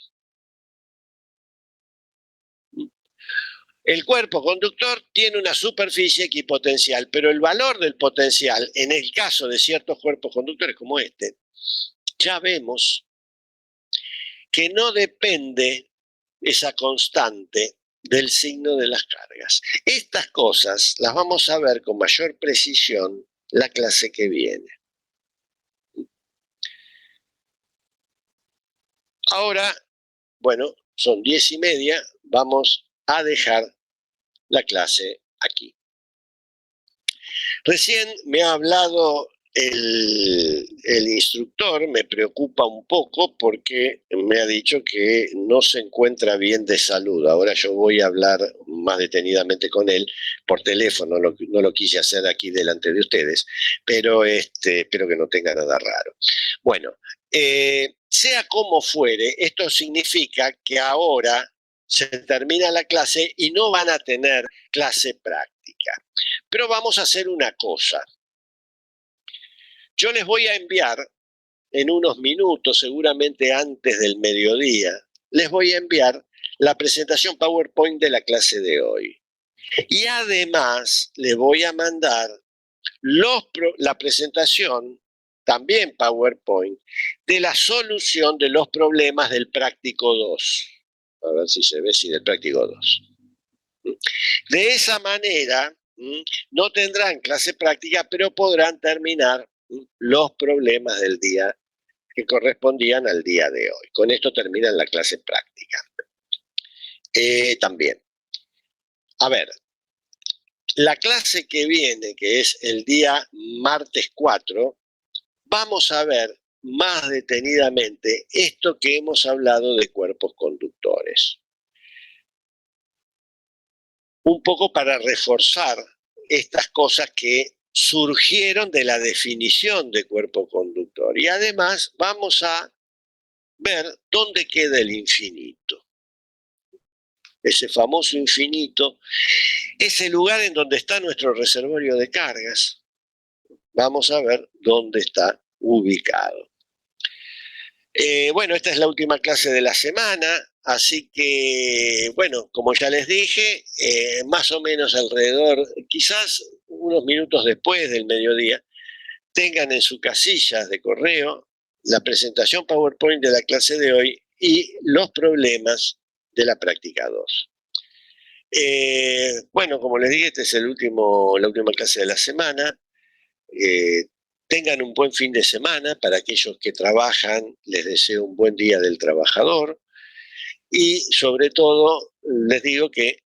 El cuerpo conductor tiene una superficie equipotencial, pero el valor del potencial, en el caso de ciertos cuerpos conductores como este, ya vemos que no depende esa constante del signo de las cargas. Estas cosas las vamos a ver con mayor precisión la clase que viene. Ahora, bueno, son 10:30, vamos a dejar la clase aquí. Recién me ha hablado el instructor, me preocupa un poco porque me ha dicho que no se encuentra bien de salud. Ahora yo voy a hablar más detenidamente con él por teléfono, no lo quise hacer aquí delante de ustedes, pero espero que no tenga nada raro. Bueno, sea como fuere, esto significa que ahora se termina la clase y no van a tener clase práctica. Pero vamos a hacer una cosa. Yo les voy a enviar en unos minutos, seguramente antes del mediodía, les voy a enviar la presentación PowerPoint de la clase de hoy. Y además les voy a mandar la presentación, también PowerPoint, de la solución de los problemas del práctico 2. A ver si se ve, sí, del práctico 2. De esa manera, no tendrán clase práctica, pero podrán terminar los problemas del día que correspondían al día de hoy. Con esto terminan la clase práctica. También. A ver, la clase que viene, que es el día martes 4, vamos a ver más detenidamente esto que hemos hablado de cuerpos conductores. Un poco para reforzar estas cosas que surgieron de la definición de cuerpo conductor. Y además vamos a ver dónde queda el infinito. Ese famoso infinito, ese lugar en donde está nuestro reservorio de cargas. Vamos a ver dónde está ubicado. Bueno, esta es la última clase de la semana, así que, bueno, como ya les dije, más o menos alrededor, quizás unos minutos después del mediodía, tengan en sus casillas de correo la presentación PowerPoint de la clase de hoy y los problemas de la práctica 2. Bueno, como les dije, esta es la última clase de la semana. Tengan un buen fin de semana. Para aquellos que trabajan, les deseo un buen día del trabajador. Y sobre todo, les digo que